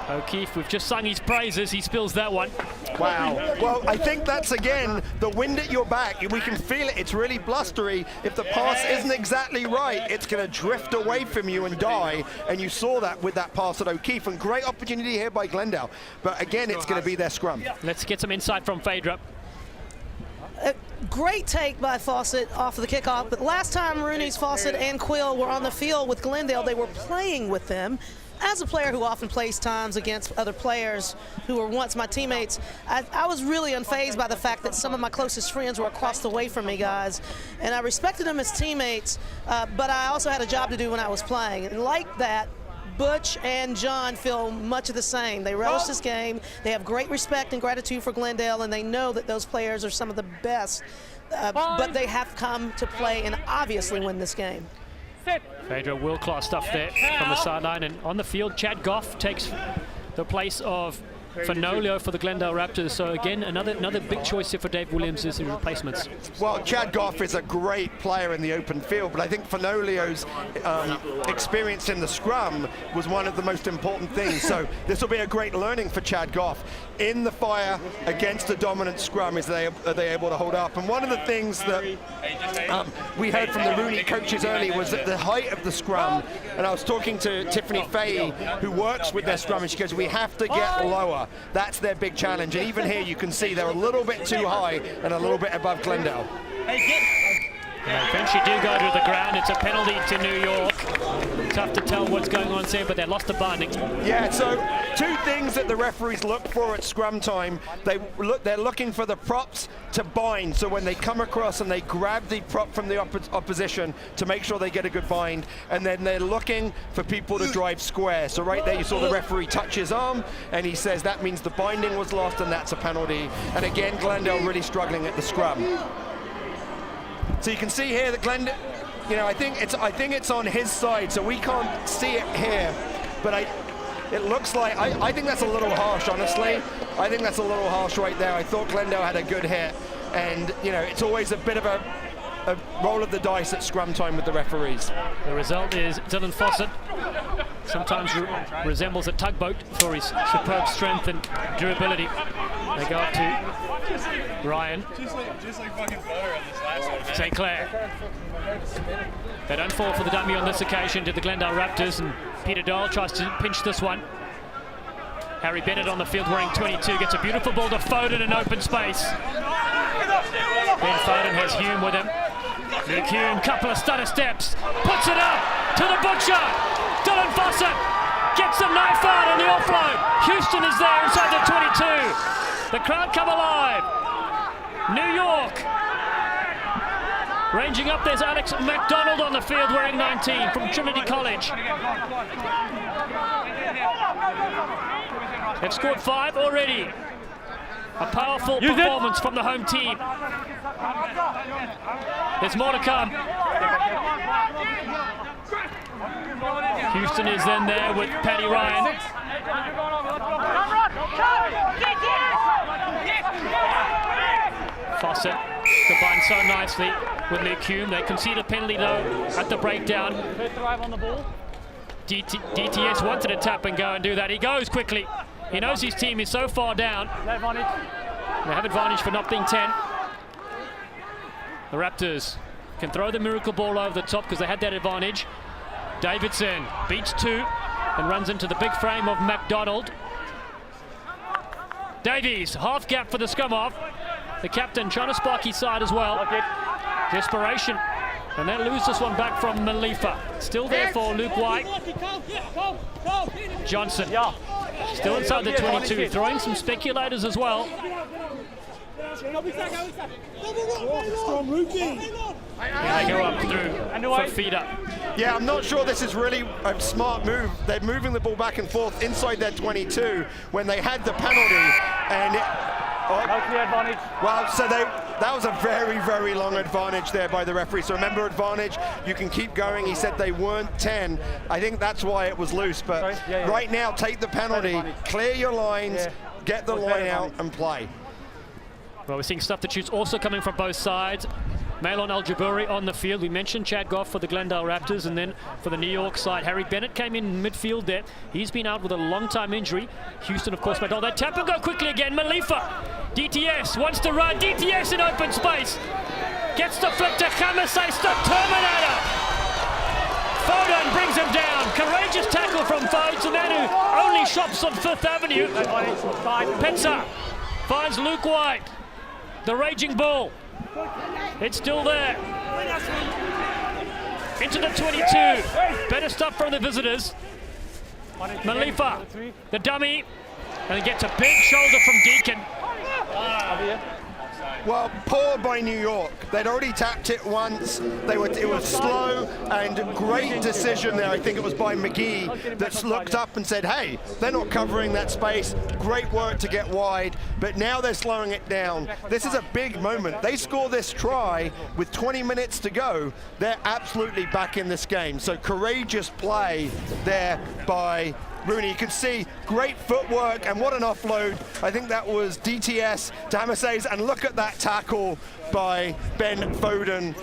O'Keefe, we've just sung his praises, he spills that one. Wow. Well, I think that's, again, the wind at your back. We can feel it. It's really blustery. If the pass isn't exactly right, it's going to drift away from you and die. And you saw that with that pass at O'Keefe. And great opportunity here by Glendale. But, again, it's going to be their scrum. Let's get some insight from Phaedra. Great take by Fawcett off of the kickoff. But last time RUNY's Fawcett and Quill were on the field with Glendale, they were playing with them. As a player who often plays times against other players who were once my teammates, I was really unfazed by the fact that some of my closest friends were across the way from me, guys. And I respected them as teammates, but I also had a job to do when I was playing. And like that, Butch and John feel much of the same. They relish this game. They have great respect and gratitude for Glendale, and they know that those players are some of the best. But they have come to play and obviously win this game. Phaedra, world-class stuff there from the sideline. And on the field, Chad Goff takes the place of Fanolio for the Glendale Raptors. So again, another big choice here for Dave Williams is his replacements. Well, Chad Goff is a great player in the open field, but I think Fanolio's experience in the scrum was one of the most important things. So this will be a great learning for Chad Goff. In the fire against a dominant scrum, are they able to hold up? And one of the things that we heard from the RUNY coaches early was that the height of the scrum, and I was talking to Tiffany Fahey, who works with their scrum, and she goes, we have to get lower. That's their big challenge. And even here you can see they're a little bit too high and a little bit above Glendale. They eventually do go to the ground. It's a penalty to New York. Tough to tell what's going on there, but they lost the binding. Yeah, so 2 things that the referees look for at scrum time. They're looking for the props to bind. So when they come across and they grab the prop from the opposition to make sure they get a good bind, and then they're looking for people to drive square. So right there you saw the referee touch his arm, and he says that means the binding was lost, and that's a penalty. And again, Glendale really struggling at the scrum. So you can see here that Glendale, I think it's on his side, so we can't see it here. But it looks like, I think that's a little harsh, honestly. I think that's a little harsh right there. I thought Glendale had a good hit, and it's always a bit of a roll of the dice at scrum time with the referees. The result is Dylan Fawcett sometimes resembles a tugboat for his superb strength and durability. They go up to Ryan. Just like fucking butter on this last one. St. Clair. They don't fall for the dummy on this occasion to the Glendale Raptors, and Peter Doyle tries to pinch this one. Harry Bennett on the field wearing 22 gets a beautiful ball to Foden in open space. Ben Foden has Hume with him. Luke Hume, couple of stutter steps, puts it up to the butcher. Dylan Fawcett gets the knife out on the offload. Houston is there inside the 22. The crowd come alive. New York. Ranging up, there's Alex McDonald on the field wearing 19 from Trinity College. They've scored 5 already. A powerful performance from the home team. There's more to come. Houston is then there with Paddy Ryan. Fawcett combined so nicely with Luke Hume. They concede a penalty though at the breakdown. DTS wanted to tap and go and do that. He goes quickly. He knows his team is so far down. They have advantage for not being 10. The Raptors can throw the miracle ball over the top because they had that advantage. Davidson beats 2 and runs into the big frame of McDonald. Davies, half gap for the scum off. The captain trying to spark his side as well. Desperation. And they lose this one back from Malifa. Still there for Luke White. Johnson. Still inside the 22, throwing some speculators as well. They go up through for feeder. Yeah, I'm not sure this is really a smart move. They're moving the ball back and forth inside their 22 when they had the penalty. And well, so that was a very, very long advantage there by the referee. So remember, advantage, you can keep going. He said they weren't 10. I think that's why it was loose. But right now, take the penalty, clear your lines, get the line out and play. Well, we're seeing substitutes also coming from both sides. Malon Al-Jaburi on the field. We mentioned Chad Goff for the Glendale Raptors, and then for the New York side, Harry Bennett came in midfield there. He's been out with a long-time injury. Houston, of course, made all that tap and go quickly again. Malifa, DTS wants to run. DTS in open space. Gets the flick to Khamasay, the Terminator. Foden brings him down. Courageous tackle from Foden, the man who only shops on 5th Avenue. Pensa finds Luke White. The raging bull. It's still there. Into the 22. Better stuff from the visitors. Malifa, the dummy, and gets a big shoulder from Deacon. Well, poor by New York. They'd already tapped it once. It was slow and great decision there. I think it was by McGee that's looked up and said, hey, they're not covering that space. Great work to get wide, but now they're slowing it down. This is a big moment. They score this try with 20 minutes to go. They're absolutely back in this game. So courageous play there by RUNY. You can see great footwork and what an offload. I think that was DTS to Khamasay, and look at that tackle by Ben Foden.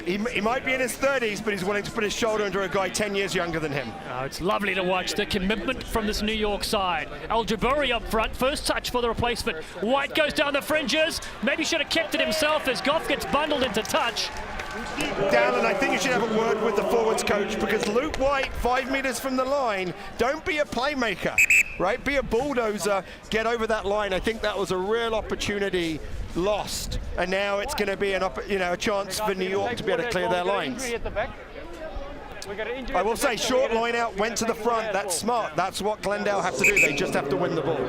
He might be in his 30s, but he's willing to put his shoulder into a guy 10 years younger than him. Oh, it's lovely to watch the commitment from this New York side. Al-Jaburi up front, first touch for the replacement. White goes down the fringes. Maybe should have kept it himself as Goff gets bundled into touch. Dallin, I think you should have a word with the forwards coach, because Luke White, 5 meters from the line, don't be a playmaker, right? Be a bulldozer, get over that line. I think that was a real opportunity lost, and now it's going to be a chance for New York to be able to clear their lines. I will say, short line out, went to the front. That's smart. That's what Glendale have to do. They just have to win the ball.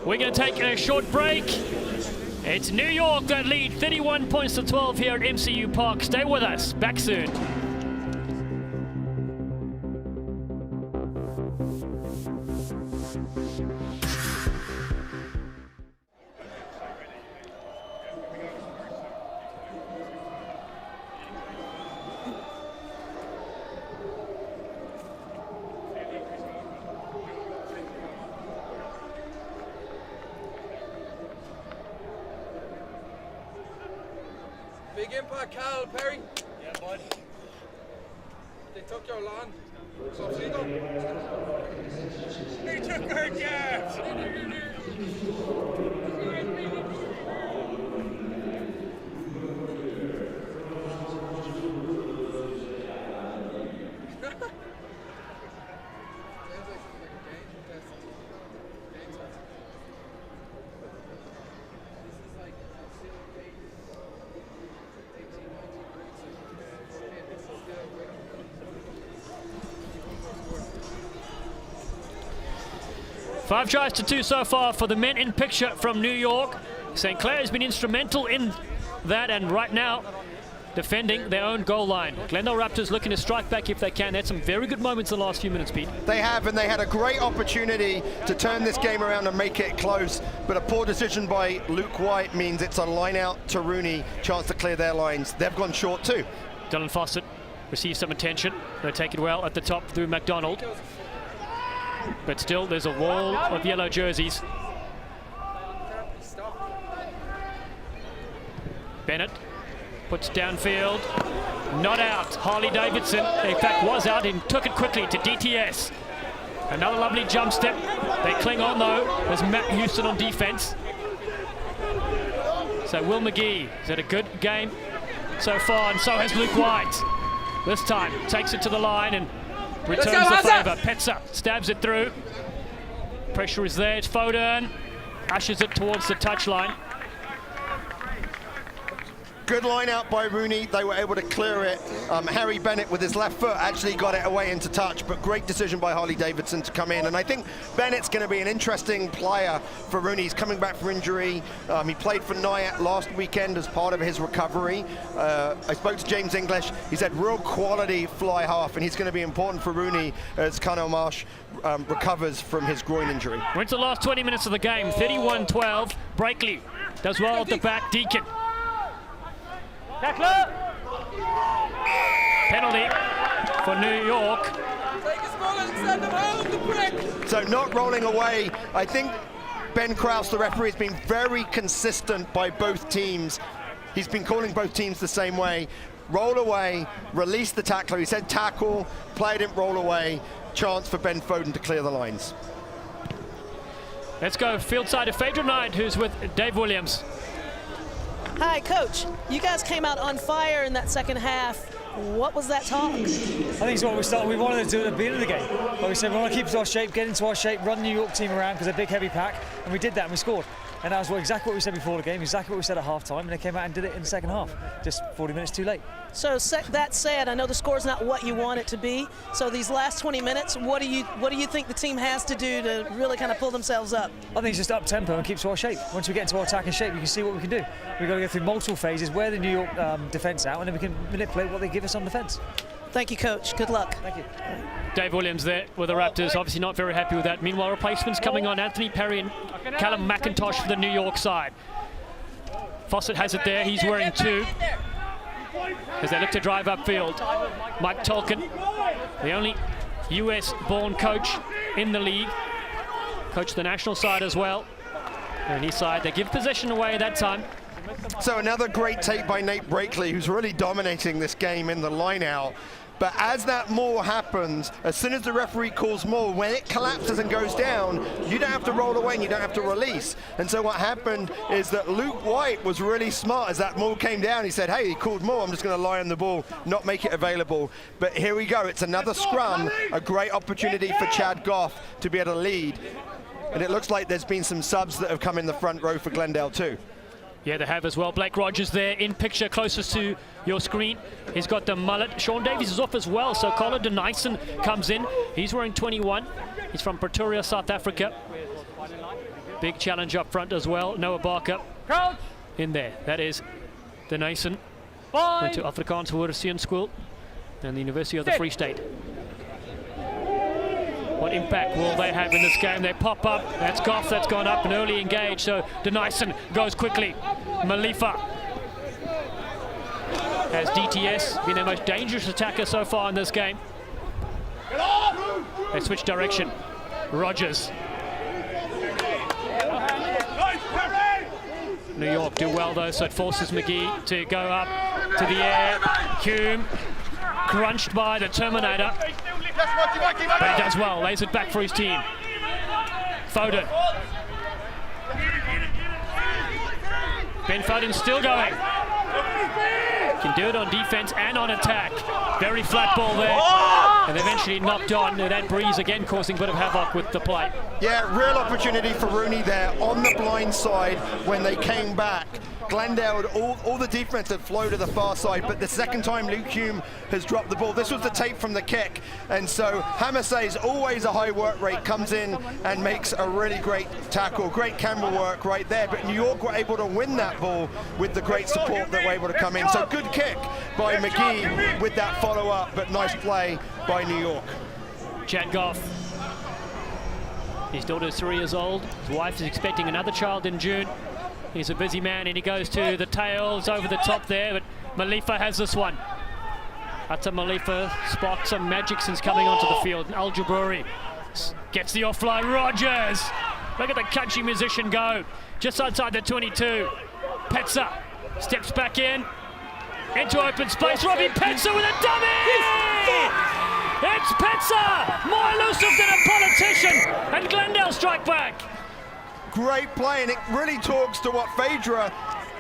We're going to take a short break. It's New York that lead 31 points to 12 here at MCU Park. Stay with us. Back soon. Big impact, Kyle Perry. Yeah, bud. They took our jabs. Five tries to 2 so far for the men in picture from New York. St. Clair has been instrumental in that, and right now defending their own goal line. Glendale Raptors looking to strike back if they can. They had some very good moments in the last few minutes, Pete. They have, and they had a great opportunity to turn this game around and make it close, but a poor decision by Luke White means it's a line out to RUNY, chance to clear their lines. They've gone short too. Dylan Fawcett receives some attention. They take it well at the top through McDonald. But still, there's a wall of yellow jerseys. Bennett puts downfield, not out. Harley Davidson, in fact, was out and took it quickly to DTS. Another lovely jump step. They cling on though. There's Matt Houston on defense. So Will McGee has had a good game so far, and so has Luke White. This time takes it to the line and returns the favour. Petzer stabs it through. Pressure is there. It's Foden. Ushers it towards the touchline. Good line out by RUNY. They were able to clear it. Harry Bennett with his left foot actually got it away into touch, but great decision by Harley Davidson to come in. And I think Bennett's going to be an interesting player for RUNY. He's coming back from injury. He played for Nyack last weekend as part of his recovery. I spoke to James English. He said real quality fly half, and he's going to be important for RUNY as Connell Marsh recovers from his groin injury. We're into the last 20 minutes of the game. 31-12. Breakley does well at the back. Deacon. Penalty for New York. So not rolling away. I think Ben Krause, the referee, has been very consistent by both teams. He's been calling both teams the same way. Roll away, release the tackler. He said tackle, player didn't roll away. Chance for Ben Foden to clear the lines. Let's go field side of Phaedra Knight, who's with Dave Williams. Hi, Coach. You guys came out on fire in that second half. What was that talk? I think it's what we wanted to do at the beginning of the game. But we said we want to keep to our shape, get into our shape, run the New York team around because they're a big, heavy pack. And we did that and we scored. And that was exactly what we said before the game, exactly what we said at half-time, and they came out and did it in the second half. Just 40 minutes too late. So that said, I know the score's not what you want it to be. So these last 20 minutes, what do you think the team has to do to really kind of pull themselves up? I think it's just up tempo and keep to our shape. Once we get into our attacking shape, you can see what we can do. We've got to go through multiple phases, wear the New York defence out, and then we can manipulate what they give us on defence. Thank you, Coach. Good luck. Thank you. Dave Williams there with the Raptors, obviously not very happy with that. Meanwhile, replacements coming on. Anthony Perry and Callum McIntosh for the New York side. Fawcett has it there. He's wearing 2 as they look to drive upfield. Mike Tolkien, the only US-born coach in the league. Coached the national side as well. And his side, they give possession away that time. So another great take by Nate Breakley, who's really dominating this game in the line out. But as that maul happens, as soon as the referee calls maul, when it collapses and goes down, you don't have to roll away and you don't have to release. And so what happened is that Luke White was really smart as that maul came down. He said, hey, he called maul, I'm just going to lie on the ball, not make it available. But here we go, it's another scrum, a great opportunity for Chad Goff to be able to lead. And it looks like there's been some subs that have come in the front row for Glendale too. Yeah, they have as well. Blake Rogers there in picture closest to your screen. He's got the mullet. Sean Davies is off as well, so Colin Denison comes in. He's wearing 21. He's from Pretoria, South Africa. Big challenge up front as well. Noah Barker in there. That is Denison. Went to Afrikaans Hoërseun School and the University of the Free State. What impact will they have in this game? They pop up. That's Goff that's gone up and early engaged. So Denison goes quickly. Malifa has DTS been their most dangerous attacker so far in this game. They switch direction. Rogers. New York do well though, so it forces McGee to go up to the air. Hume crunched by the Terminator. But he does well, lays it back for his team. Foden. Ben Foden's still going. Can do it on defense and on attack. Very flat ball there. And eventually knocked on. That breeze again causing a bit of havoc with the play. Yeah, real opportunity for RUNY there on the blind side when they came back. Glendale, all the defense had flowed to the far side, but the second time Luke Hume has dropped the ball. This was the tape from the kick, and so Hamasay's always a high work rate, comes in and makes a really great tackle, great camera work right there, but New York were able to win that ball with the great support that were able to come in. So good kick by McGee with that follow-up, but nice play by New York. Chad Goff. His daughter's 3 years old. His wife is expecting another child in June. He's a busy man, and he goes to the tails over the top there, but Malifa has this one. Ata Malifa sparked some magic since coming onto the field. Al Jaburi gets the offline. Rogers! Look at the country musician go. Just outside the 22. Petsa steps back in. Into open space. Robbie Petsa with a dummy! It's Petsa! More elusive than a politician! And Glendale strike back. Great play, and it really talks to what Phaedra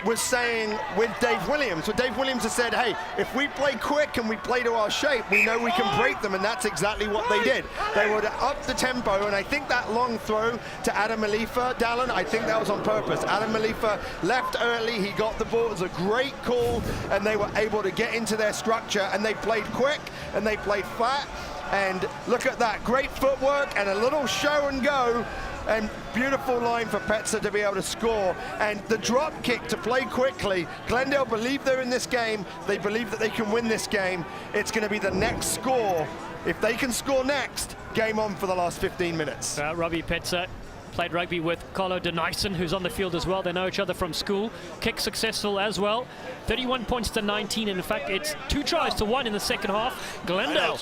was saying with Dave Williams. So Dave Williams has said, hey, if we play quick and we play to our shape, we know we can break them, and that's exactly what they did. They were to up the tempo, and I think that long throw to Adam Malifa, Dallin, I think that was on purpose. Adam Malifa left early, he got the ball, it was a great call, and they were able to get into their structure, and they played quick, and they played flat, and look at that, great footwork, and a little show and go, and beautiful line for Petsa to be able to score, and the drop kick to play quickly. Glendale believe they're in this game. They believe that they can win this game. It's going to be the next score. If they can score next, game on for the last 15 minutes. Robbie Petsa played rugby with Colo Denison, who's on the field as well. They know each other from school. Kick successful as well. 31 points to 19. In fact, it's 2 tries to 1 in the second half. Glendale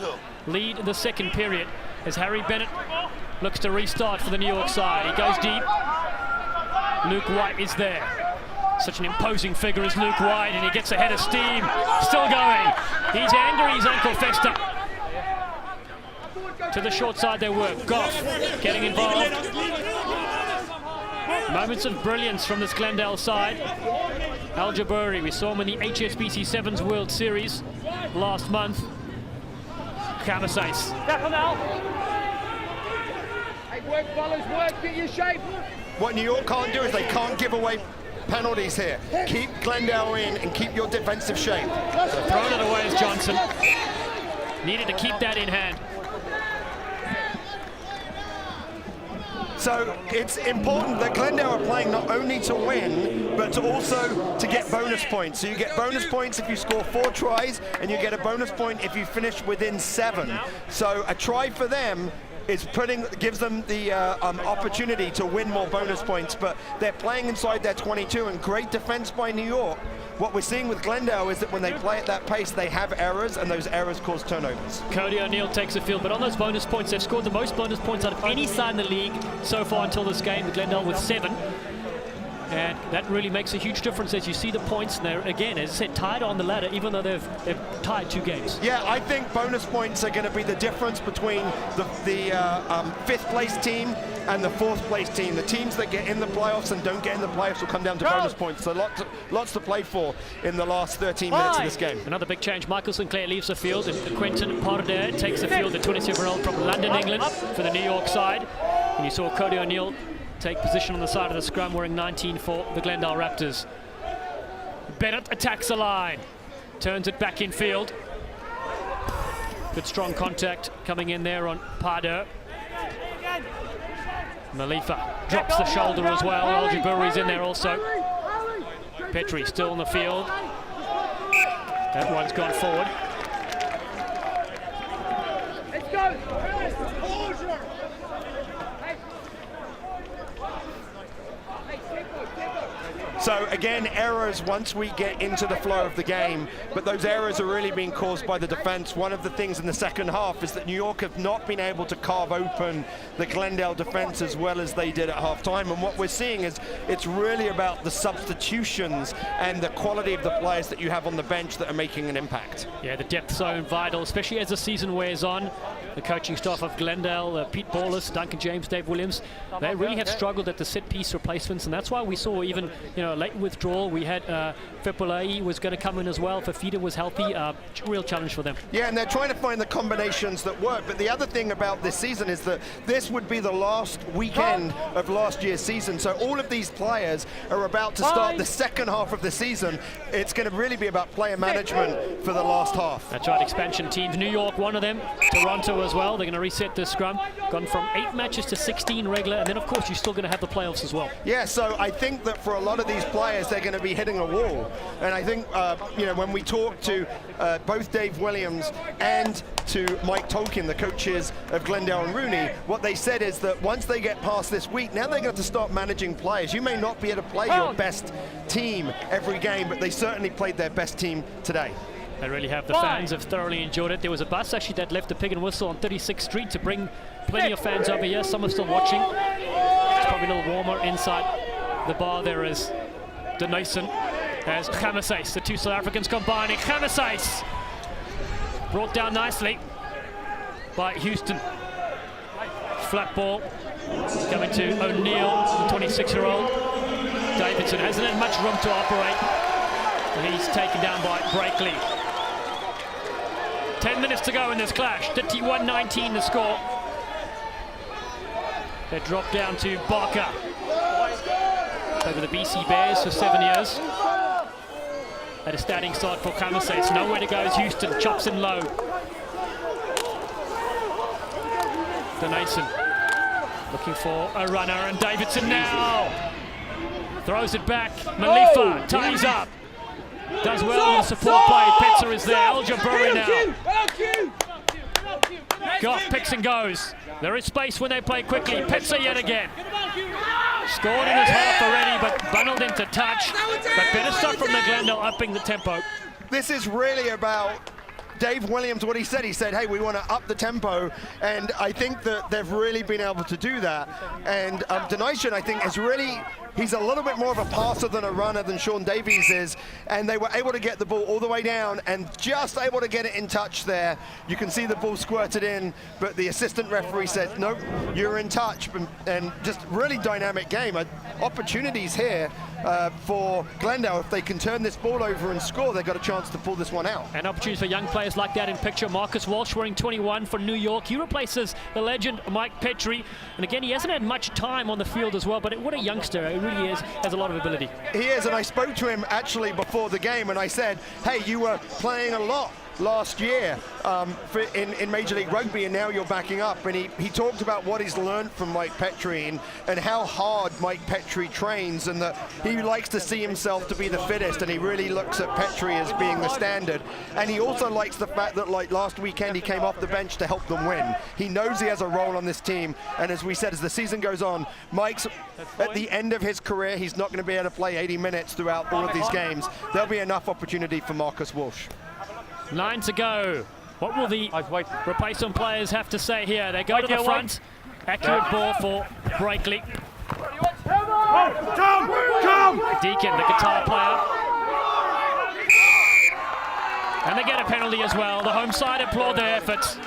lead the second period as Harry Bennett looks to restart for the New York side. He goes deep. Luke White is there. Such an imposing figure as Luke White, and he gets ahead of steam. Still going. He's angry, his ankle fester. To the short side they work. Goff getting involved. Moments of brilliance from this Glendale side. Al Jaburi, we saw him in the HSBC Sevens World Series last month. Kamasais. Work, fellas, work, get your shape. What New York can't do is they can't give away penalties here. Keep Glendale in and keep your defensive shape. Thrown it away as Johnson. Needed to keep that in hand. So it's important that Glendale are playing not only to win, but to also to get bonus points. So you get bonus points if you score 4 tries, and you get a bonus point if you finish within 7. So a try for them gives them the opportunity to win more bonus points, but they're playing inside their 22, and great defense by New York. What we're seeing with Glendale is that when they play at that pace, they have errors, and those errors cause turnovers. Cody O'Neill takes the field, but on those bonus points, they've scored the most bonus points out of any side in the league so far until this game, with Glendale with 7. And that really makes a huge difference as you see the points. And they're, again, as I said, tied on the ladder, even though they've tied 2 games. Yeah, I think bonus points are going to be the difference between the 5th place team and the 4th place team. The teams that get in the playoffs and don't get in the playoffs will come down to bonus points. So lots to play for in the last 13 minutes of this game. Another big change. Michael Sinclair leaves the field, and Quentin Parder takes the field, the 27-year-old from London, England, for the New York side. And you saw Cody O'Neill take position on the side of the scrum, wearing 19 for the Glendale Raptors. Bennett attacks the line, turns it back in field. Good strong contact coming in there on Parder. Malifa drops the shoulder as well. Al Jaburi's in there also. Petrie still on the field. That one's gone forward. Let's go. So So again, errors once we get into the flow of the game, but those errors are really being caused by the defense. One of the things in the second half is that New York have not been able to carve open the Glendale defense as well as they did at halftime. And what we're seeing is it's really about the substitutions and the quality of the players that you have on the bench that are making an impact. Yeah, the depth so vital, especially as the season wears on. The coaching staff of Glendale, Pete Borlas, Duncan James, Dave Williams, they really have struggled at the set-piece replacements, and that's why we saw even, late withdrawal. We had Fipolai was going to come in as well. Fafita was healthy. Real challenge for them. Yeah, and they're trying to find the combinations that work. But the other thing about this season is that this would be the last weekend of last year's season. So all of these players are about to start the second half of the season. It's going to really be about player management for the last half. That's right, expansion teams. New York, one of them. Toronto as well. They're going to reset the scrum. Gone from 8 matches to 16 regular. And then, of course, you're still going to have the playoffs as well. Yeah, so I think that for a lot of these players, they're going to be hitting a wall. And I think, when we talk to both Dave Williams and to Mike Tolkien, the coaches of Glendale and RUNY, what they said is that once they get past this week, now they're going to start managing players. You may not be able to play your best team every game, but they certainly played their best team today. They really have. The fans have thoroughly enjoyed it. There was a bus actually that left the Pig and Whistle on 36th Street to bring plenty of fans over here. Some are still watching. It's probably a little warmer inside the bar. There is Denison as Khamasais, the two South Africans combining. Khamasais brought down nicely by Houston. Flat ball coming to O'Neill, the 26-year-old. Davidson hasn't had much room to operate, and he's taken down by Breakley. 10 minutes to go in this clash. 51-19 the score. They drop down to Barker. Over the BC Bears for 7 years. At a starting start for Khamasais. Nowhere to go as Houston chops in low. Denison looking for a runner, and Davidson now throws it back. Malifa ties up. Does well on the support play. Petzer is there. Al Jaburi now. Goff picks and goes. There is space when they play quickly. Petzer yet again. Scored in his half already, but bundled into touch. But better stuff from the Glendale, upping the tempo. This is really about Dave Williams, what he said, hey, we want to up the tempo, and I think that they've really been able to do that. And Denison, I think, he's a little bit more of a passer than a runner than Sean Davies is, and they were able to get the ball all the way down and just able to get it in touch there. You can see the ball squirted in, but the assistant referee said, nope, you're in touch, and just really dynamic game. Opportunities here for Glendale. If they can turn this ball over and score, they've got a chance to pull this one out. And opportunities for young players like that in picture. Marcus Walsh wearing 21 for New York. He replaces the legend Mike Petrie. And again, he hasn't had much time on the field as well, but what a youngster. He really has a lot of ability. He is, and I spoke to him actually before the game, and I said, hey, you were playing a lot last year in Major League Rugby, and now you're backing up. And he talked about what he's learned from Mike Petrie and how hard Mike Petrie trains, and that he likes to see himself to be the fittest, and he really looks at Petrie as being the standard. And he also likes the fact that, like last weekend, he came off the bench to help them win. He knows he has a role on this team, and as we said, as the season goes on, Mike's at the end of his career, he's not going to be able to play 80 minutes throughout all of these games. There'll be enough opportunity for Marcus Walsh. 9 to go. What will the replacement players have to say here? They go to the front. Accurate ball for Breakley. Deacon, the guitar player. And they get a penalty as well. The home side applaud their efforts.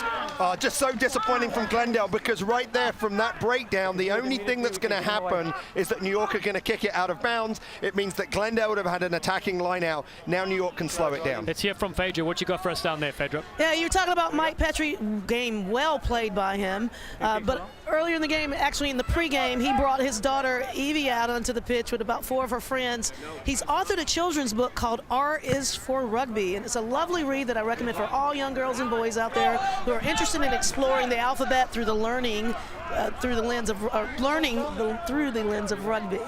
Just so disappointing from Glendale, because right there from that breakdown, the only thing that's going to happen is that New York are going to kick it out of bounds. It means that Glendale would have had an attacking line out. Now New York can slow it down. Let's hear from Phaedra. What you got for us down there, Phaedra? Yeah, you're talking about Mike Petrie. Game well played by him. But earlier in the game, actually in the pregame, he brought his daughter Evie out onto the pitch with about 4 of her friends. He's authored a children's book called R is for Rugby, and it's a lovely read that I recommend for all young girls and boys out there who are interested in exploring the alphabet through the learning through the lens of rugby.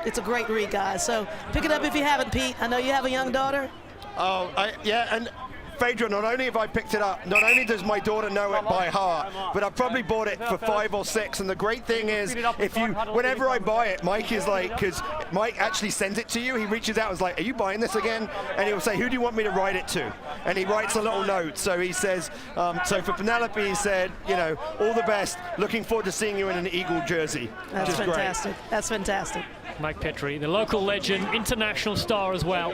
It's a great read, guys. So pick it up if you haven't, Pete. I know you have a young daughter. Yeah, and Phaedra, not only have I picked it up, not only does my daughter know it by heart, but I've probably bought it for 5 or 6. And the great thing is, whenever I buy it, Mike is like, because Mike actually sends it to you, he reaches out and is like, are you buying this again? And he'll say, who do you want me to write it to? And he writes a little note. So he says, so for Penelope, he said, you know, all the best. Looking forward to seeing you in an Eagle jersey. That's fantastic. Great. That's fantastic. Mike Petrie, the local legend, international star as well,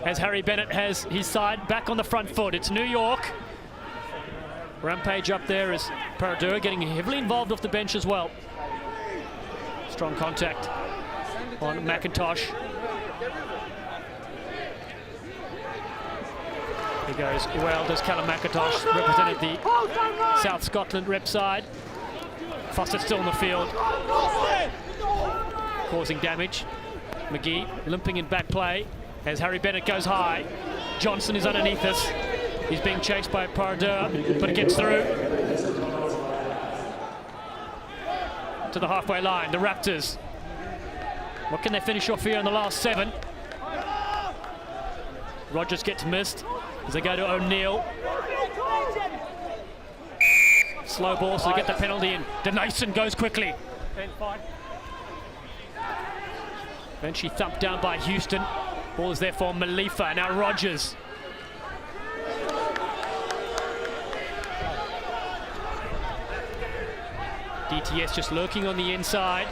as Harry Bennett has his side back on the front foot. It's New York. Rampage up there is Perdue getting heavily involved off the bench as well. Strong contact on McIntosh. He goes well, does Callum McIntosh, represented the South Scotland rep side. Foster still in the field, causing damage. McGee limping in back play as Harry Bennett goes high. Johnson is underneath us. He's being chased by Perdue, but it gets through to the halfway line. The Raptors, what can they finish off here in the last 7? Rogers gets missed as they go to O'Neill. Slow ball, so they get the penalty in. Denason goes quickly. Eventually thumped down by Houston. Ball is there for Malifa. Now Rogers. DTS just lurking on the inside.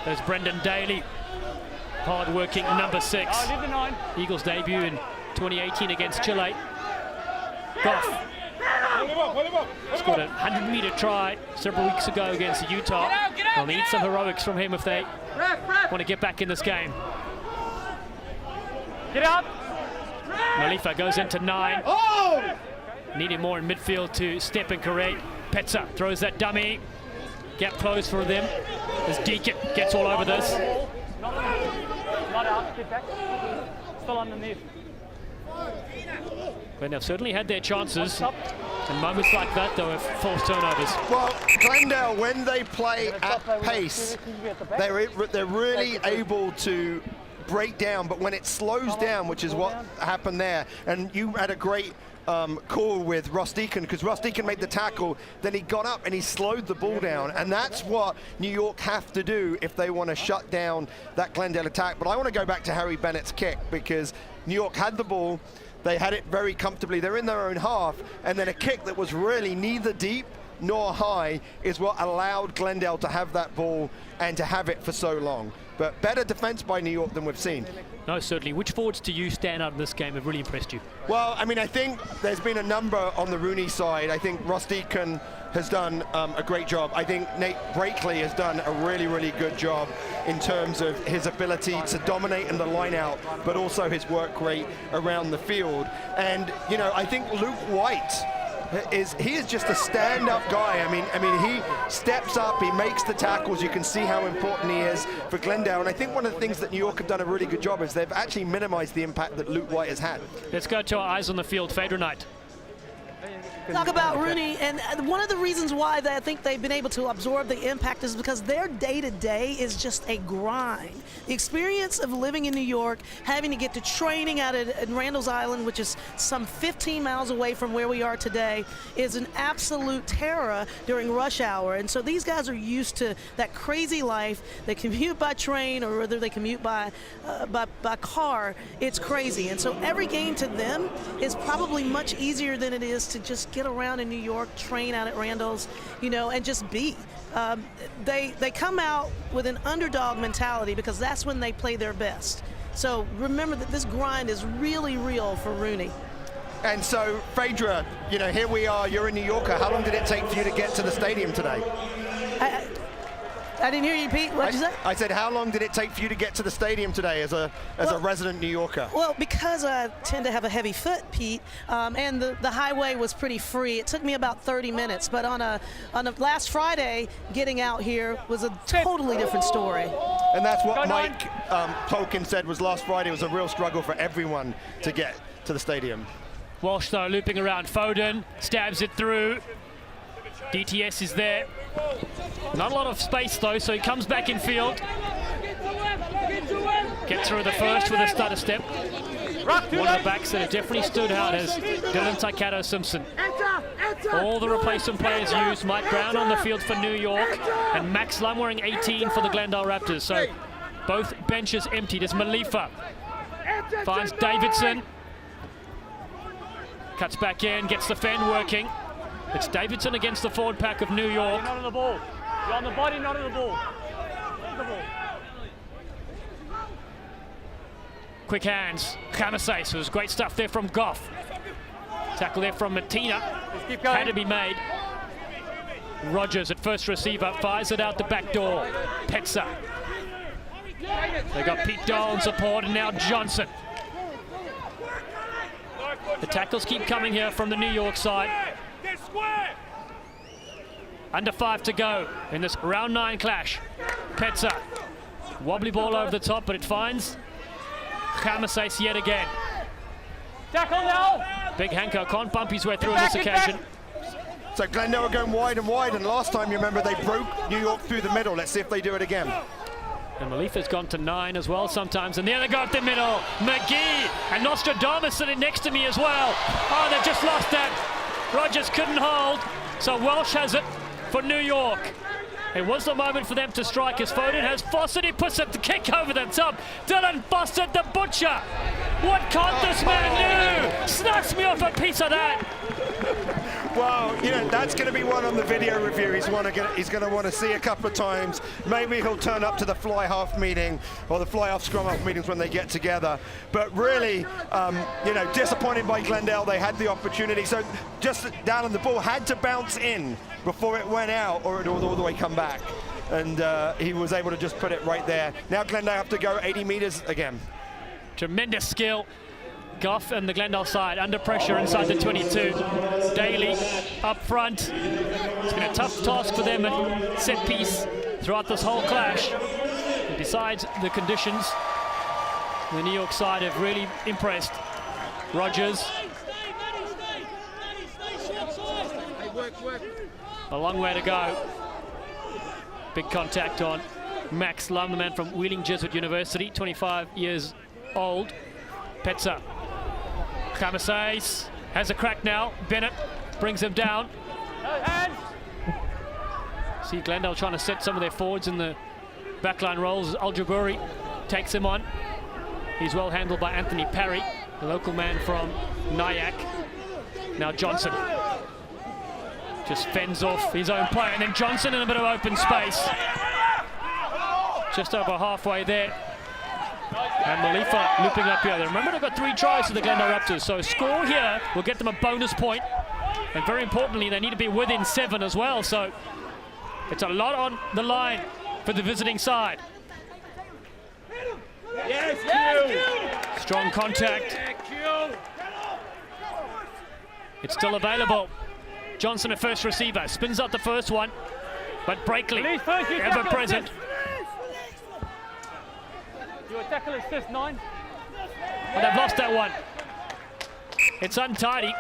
There's Brendan Daly, hard-working number 6. Eagles debut in 2018 against Chile. Goff scored a 100-meter try several weeks ago against Utah. They'll need some heroics from him if they want to get back in this game. Get up! Malifa goes into 9. Needing more in midfield to step and create. Petza throws that dummy. Gap closed for them as Deacon gets all over this. Not out, get back. Still underneath. But they've certainly had their chances. And moments like that, though, have forced turnovers. Well, Glendale, when they play at pace, they're really able to break down. But when it slows down, which is what happened there, and you had a great call with Ross Deacon, because Ross Deacon made the tackle, then he got up and he slowed the ball down, and that's what New York have to do if they want to shut down that Glendale attack. But I want to go back to Harry Bennett's kick, because New York had the ball, they had it very comfortably, they're in their own half, and then a kick that was really neither deep nor high is what allowed Glendale to have that ball and to have it for so long. But better defense by New York than we've seen. No, certainly. Which forwards to you stand out in this game have really impressed you? Well, I mean, I think there's been a number on the RUNY side. I think Ross Deacon has done a great job. I think Nate Brakely has done a really, really good job in terms of his ability to dominate in the line-out, but also his work rate around the field. And, you know, I think Luke White he is just a stand-up guy. I mean, he steps up, he makes the tackles. You can see how important he is for Glendale. And I think one of the things that New York have done a really good job is they've actually minimized the impact that Luke White has had. Let's go to our eyes on the field. Phaedra Knight. Talk about RUNY, and one of the reasons why I think they've been able to absorb the impact is because their day-to-day is just a grind. The experience of living in New York, having to get to training out at Randall's Island, which is some 15 miles away from where we are today, is an absolute terror during rush hour. And so these guys are used to that crazy life. They commute by train, or whether they commute by car. It's crazy. And so every game to them is probably much easier than it is to just get around in New York, train out at Randall's, you know, and just be. They come out with an underdog mentality because that's when they play their best. So remember that this grind is really real for RUNY. And so, Phaedra, you know, here we are, you're a New Yorker. How long did it take for you to get to the stadium today? I didn't hear you, Pete. What did you say? I said, how long did it take for you to get to the stadium today as a resident New Yorker? Well, because I tend to have a heavy foot, Pete, and the highway was pretty free. It took me about 30 minutes, but on a last Friday, getting out here was a totally different story. And that's what Mike Tolkien said was last Friday was a real struggle for everyone to get to the stadium. Walsh, though, looping around. Foden stabs it through. DTS is there. Not a lot of space, though, so he comes back in field. Gets through the first with a stutter step. One of the backs that have definitely stood out is Dylan Taikato Simpson. All the replacement players used. Mike Brown on the field for New York and Max Lum wearing 18 for the Glendale Raptors. So both benches emptied as Malifa finds Davidson. Cuts back in, gets the fend working. It's Davidson against the forward pack of New York. You're not on the ball. You're on the body, not on the ball. On the ball. Quick hands. Khamasay, so there's great stuff there from Goff. Tackle there from Matina. Had to be made. Rogers at first receiver, fires it out the back door. Petsa. They got Pete Dole in support, and now Johnson. The tackles keep coming here from the New York side. Under 5 to go in this round 9 clash. Petsa. Wobbly ball over the top, but it finds Khamasay yet again. Tackle now! Big Hanko can't bump his way through on this occasion. So Glendale are going wide and wide, and last time you remember they broke New York through the middle. Let's see if they do it again. And Malifa's gone to 9 as well sometimes, and there they go up the middle. McGee and Nostradamus sitting next to me as well. Oh, they've just lost that. Rogers couldn't hold, so Welsh has it for New York. It was the moment for them to strike as Foden has Fawcett. He puts up the kick over the top. Dylan Fawcett, the butcher. What can't this man do? Snacks me off a piece of that. Well, you know, that's going to be one on the video review. He's going to want to see a couple of times. Maybe he'll turn up to the fly half meeting or the fly half scrum half meetings when they get together. But really, you know, disappointed by Glendale. They had the opportunity. So just down on the ball, had to bounce in before it went out, or it would all the way come back. And he was able to just put it right there. Now Glendale have to go 80 meters again. Tremendous skill. Goff and the Glendale side under pressure inside the 22. Daly up front. It's been a tough task for them at set piece throughout this whole clash. And besides the conditions, the New York side have really impressed. Rogers. A long way to go. Big contact on Max Lum, the man from Wheeling Jesuit University, 25 years old. Petsa. Khamasay has a crack now. Bennett brings him down. See Glendale trying to set some of their forwards in the backline roles. Al-Jaburi takes him on. He's well handled by Anthony Parry, the local man from Nyack. Now Johnson just fends off his own player, and then Johnson in a bit of open space. Just over halfway there. And Malifa looping up here. Remember, they've got 3 tries to the Glendale Raptors, so a score here will get them a bonus point. And very importantly, they need to be within 7 as well, so it's a lot on the line for the visiting side. Yes, Strong contact. It's still available. Johnson, a first receiver, spins out the first one, but Breakley, ever present. Your tackle assist 9. But they've lost that one. It's untidy.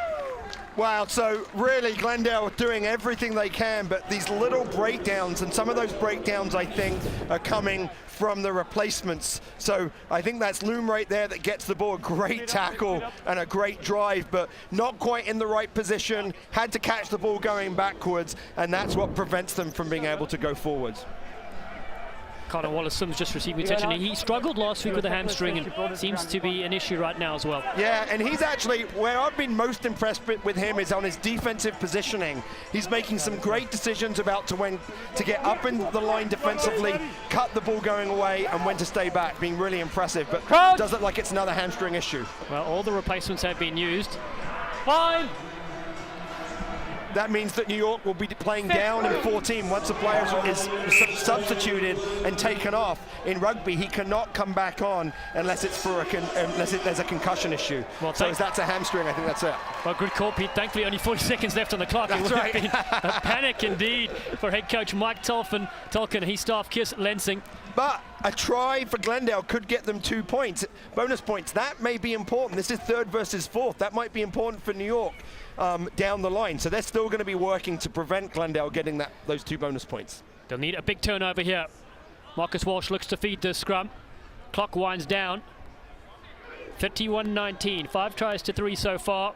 Wow, so really Glendale doing everything they can, but these little breakdowns, and some of those breakdowns I think are coming from the replacements. So I think that's Loom right there that gets the ball. Great tackle and a great drive, but not quite in the right position. Had to catch the ball going backwards, and that's what prevents them from being able to go forwards. Connor Wallace-Sims just receiving attention. He struggled last week with a hamstring and seems to be an issue right now as well. Yeah, and he's actually, where I've been most impressed with him is on his defensive positioning. He's making some great decisions about when to get up in the line defensively, cut the ball going away, and when to stay back, being really impressive, but does look like it's another hamstring issue. Well, all the replacements have been used. Fine. That means that New York will be playing down in 14 once the player is substituted and taken off. In rugby, he cannot come back on unless it's for there's a concussion issue. Well, so if that's a hamstring, I think that's it. Well, good call, Pete. Thankfully, only 40 seconds left on the clock. That's it would right. have been a panic indeed for head coach Mike Tolkien and his staff, Kiss Lensing. But a try for Glendale could get them 2 points, bonus points. That may be important. This is 3rd versus 4th. That might be important for New York. Down the line, so they're still going to be working to prevent Glendale getting those 2 bonus points. They'll need a big turnover here. Marcus Walsh looks to feed the scrum. Clock winds down. 31-19, 5 tries to 3 so far.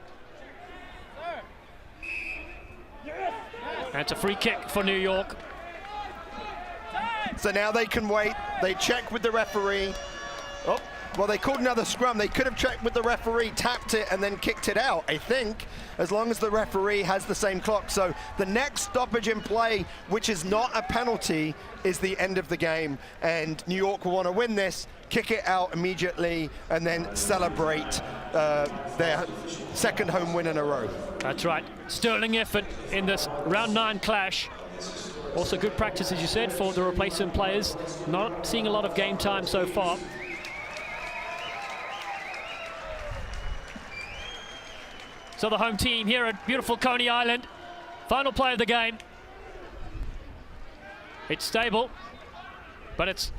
That's a free kick for New York. So now they can wait. They check with the referee. Oh, well, they called another scrum. They could have checked with the referee, tapped it, and then kicked it out, I think, as long as the referee has the same clock. So the next stoppage in play, which is not a penalty, is the end of the game. And New York will want to win this, kick it out immediately, and then celebrate their second home win in a row. That's right. Sterling effort in this round 9 clash. Also good practice, as you said, for the replacement players. Not seeing a lot of game time so far. So the home team here at beautiful Coney Island. Final play of the game. It's stable, but it's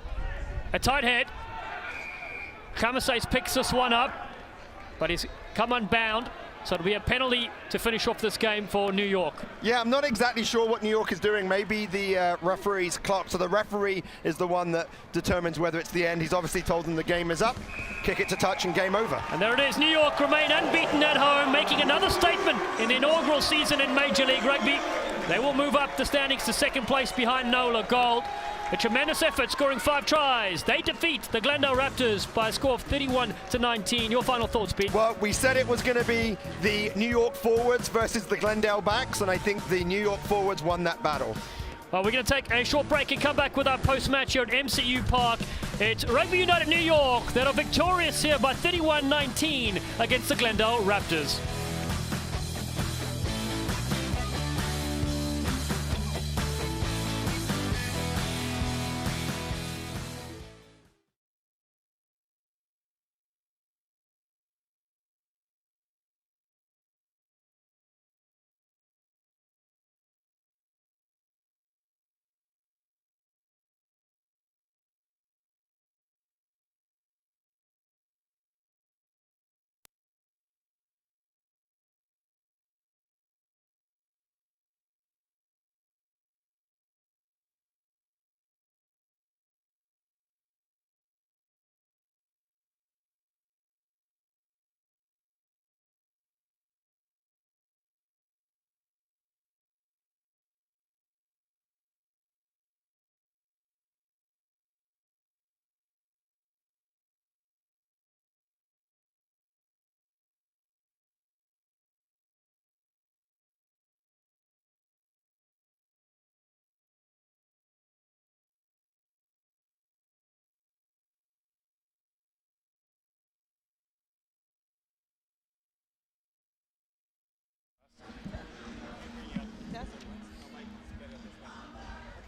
a tight head. Kamase's picks this one up, but he's come unbound. So it'll be a penalty to finish off this game for New York. Yeah, I'm not exactly sure what New York is doing. Maybe the referee's clock. So the referee is the one that determines whether it's the end. He's obviously told them the game is up. Kick it to touch and game over. And there it is. New York remain unbeaten at home, making another statement in the inaugural season in Major League Rugby. They will move up the standings to second place behind NOLA Gold. A tremendous effort, scoring 5 tries. They defeat the Glendale Raptors by a score of 31-19. Your final thoughts, Pete? Well, we said it was going to be the New York forwards versus the Glendale backs, and I think the New York forwards won that battle. Well, we're going to take a short break and come back with our post-match here at MCU Park. It's Rugby United New York that are victorious here by 31-19 against the Glendale Raptors.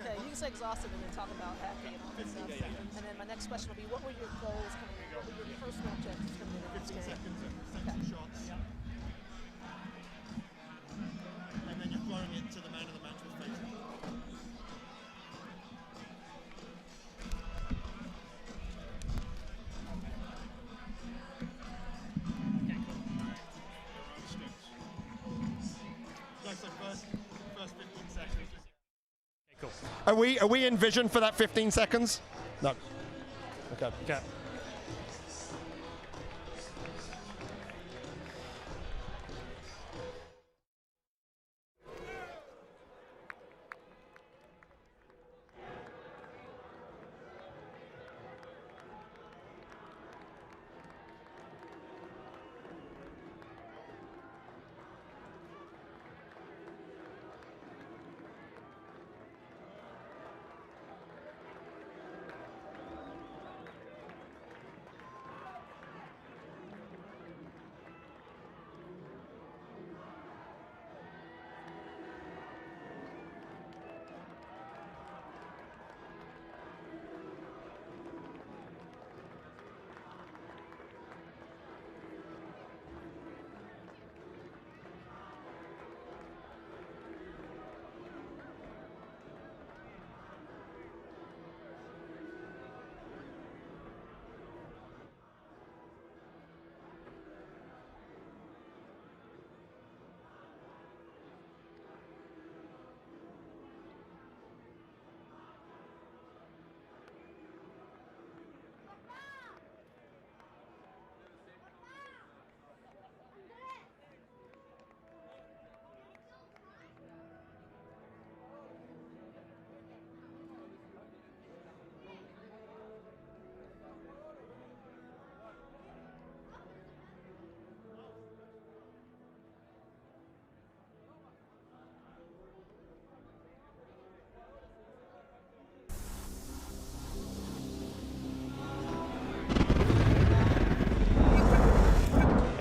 Okay, you can say exhausted and then talk about happy and all that stuff. And then my next question will be, what were your goals coming in? What were your personal objectives coming in this game? 15 seconds of essential shots. And then you're throwing it to the man of the match with facing. That's the first 15 seconds. Cool. Are we in vision for that 15 seconds? No. Okay. Okay.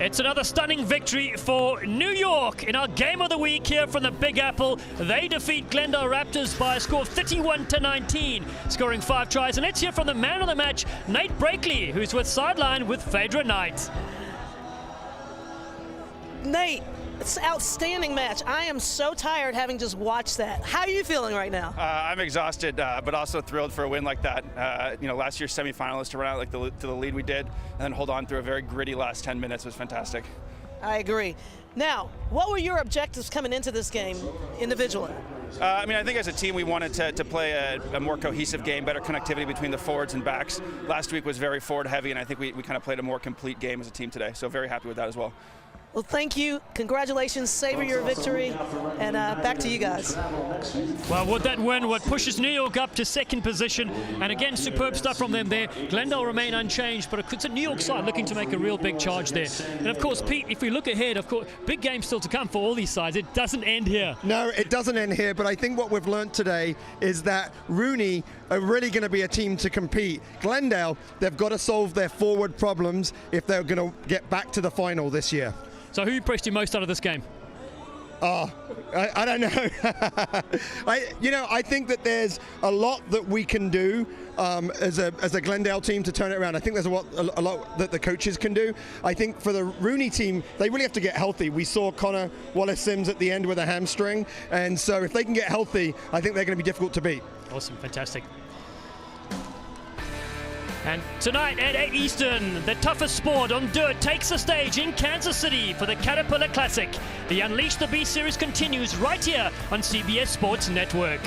It's another stunning victory for New York in our game of the week here from the Big Apple. They defeat Glendale Raptors by a score of 31-19, scoring 5 tries. And let's hear from the man of the match, Nate Brakely, who's with Sideline with Phaedra Knight. Nate, it's an outstanding match. I am so tired having just watched that. How are you feeling right now? I'm exhausted, but also thrilled for a win like that. Last year's semifinalist to run out to the lead we did, and then hold on through a very gritty last 10 minutes was fantastic. I agree. Now, what were your objectives coming into this game individually? I think as a team we wanted to play a more cohesive game, better connectivity between the forwards and backs. Last week was very forward heavy, and I think we kind of played a more complete game as a team today, so very happy with that as well. Well, thank you. Congratulations. Savor your victory. And back to you guys. Well, with that win, what pushes New York up to second position. And again, superb stuff from them there. Glendale remain unchanged, but it's a New York side looking to make a real big charge there. And of course, Pete, if we look ahead, of course, big games still to come for all these sides. It doesn't end here. No, it doesn't end here, but I think what we've learned today is that RUNY are really going to be a team to compete. Glendale, they've got to solve their forward problems if they're going to get back to the final this year. So who impressed you most out of this game? I don't know. I think that there's a lot that we can do as a Glendale team to turn it around. I think there's a lot that the coaches can do. I think for the RUNY team, they really have to get healthy. We saw Connor Wallace-Sims at the end with a hamstring, and so if they can get healthy, I think they're going to be difficult to beat. Awesome, fantastic. And tonight at 8 Eastern, the toughest sport on dirt takes the stage in Kansas City for the Caterpillar Classic. The Unleash the Beast series continues right here on CBS Sports Network.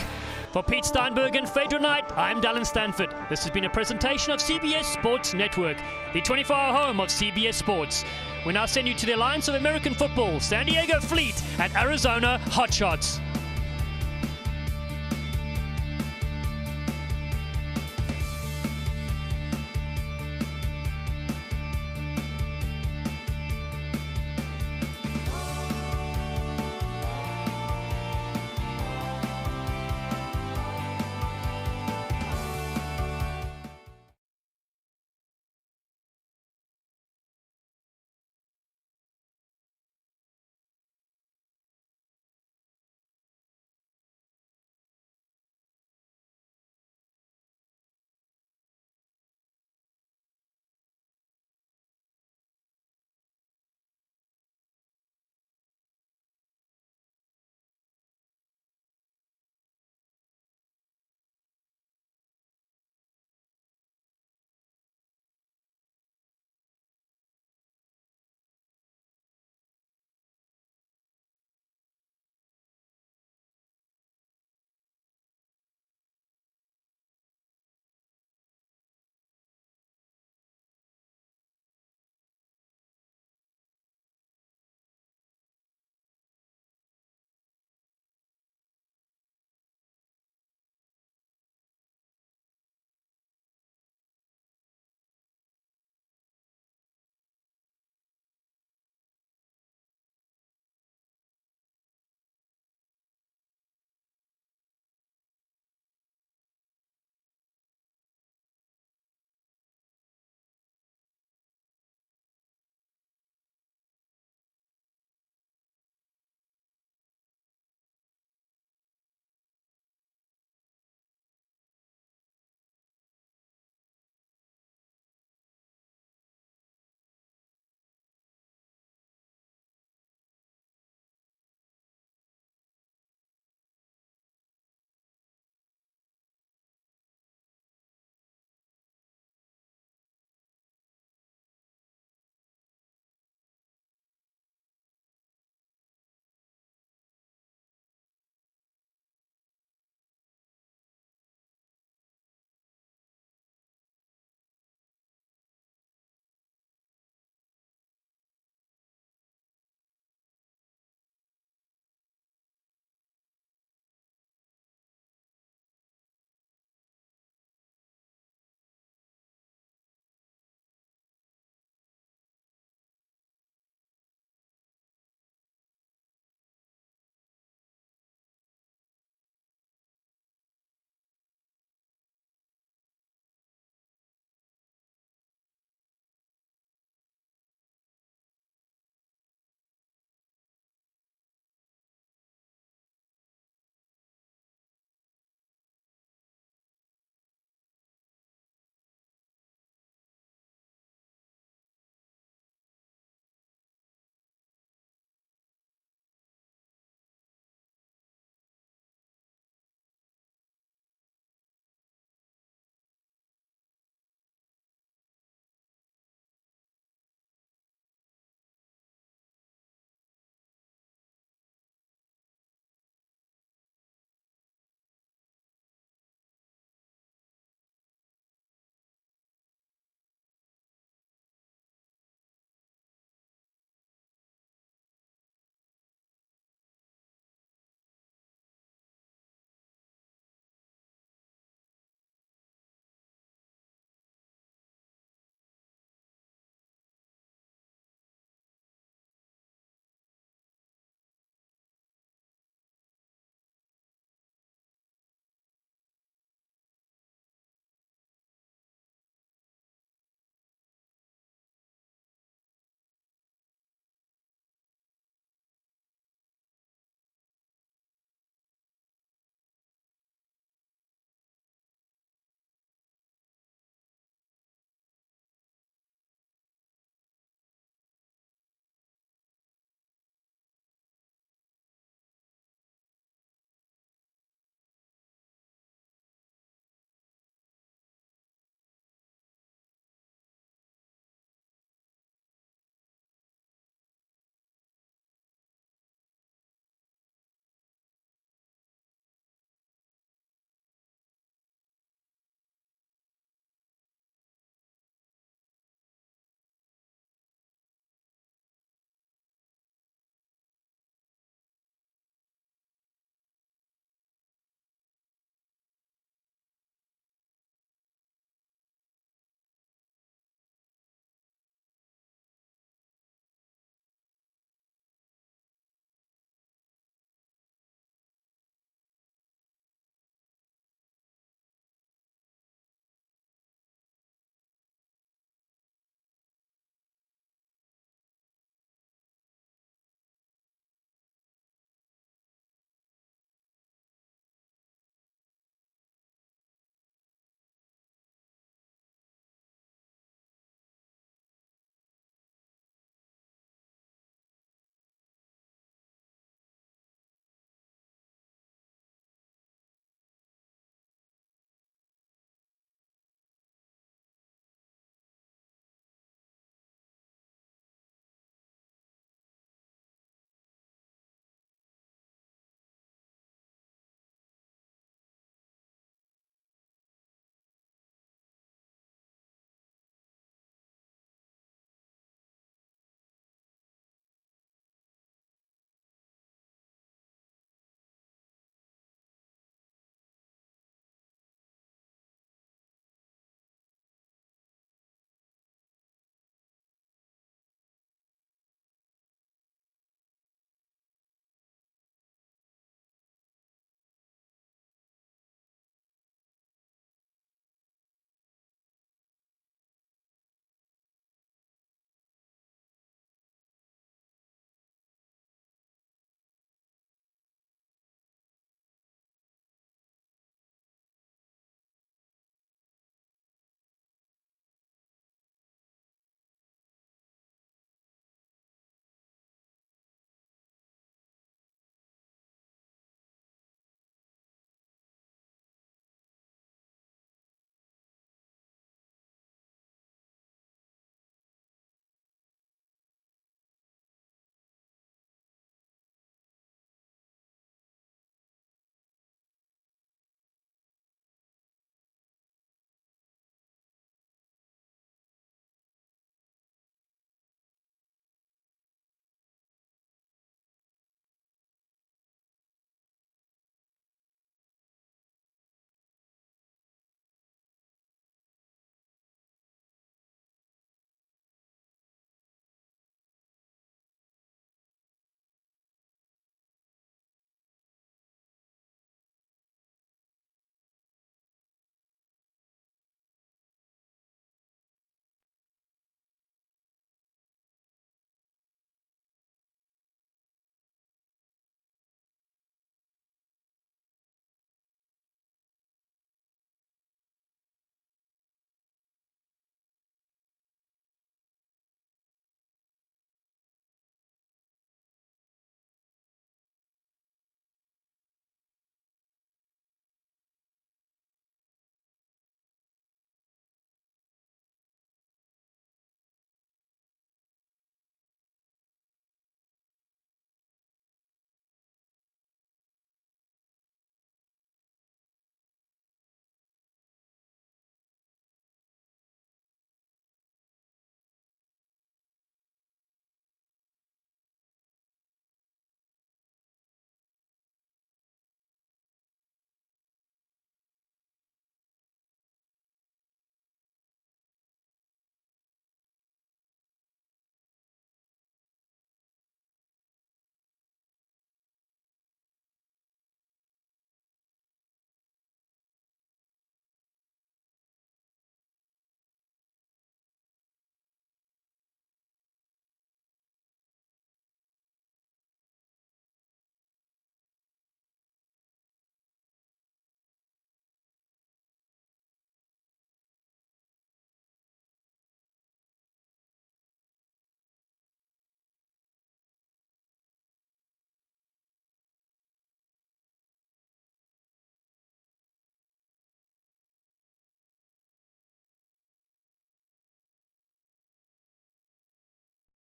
For Pete Steinberg and Phaedra Knight, I'm Dallin Stanford. This has been a presentation of CBS Sports Network, the 24-hour home of CBS Sports. We now send you to the Alliance of American Football, San Diego Fleet, and Arizona Hotshots.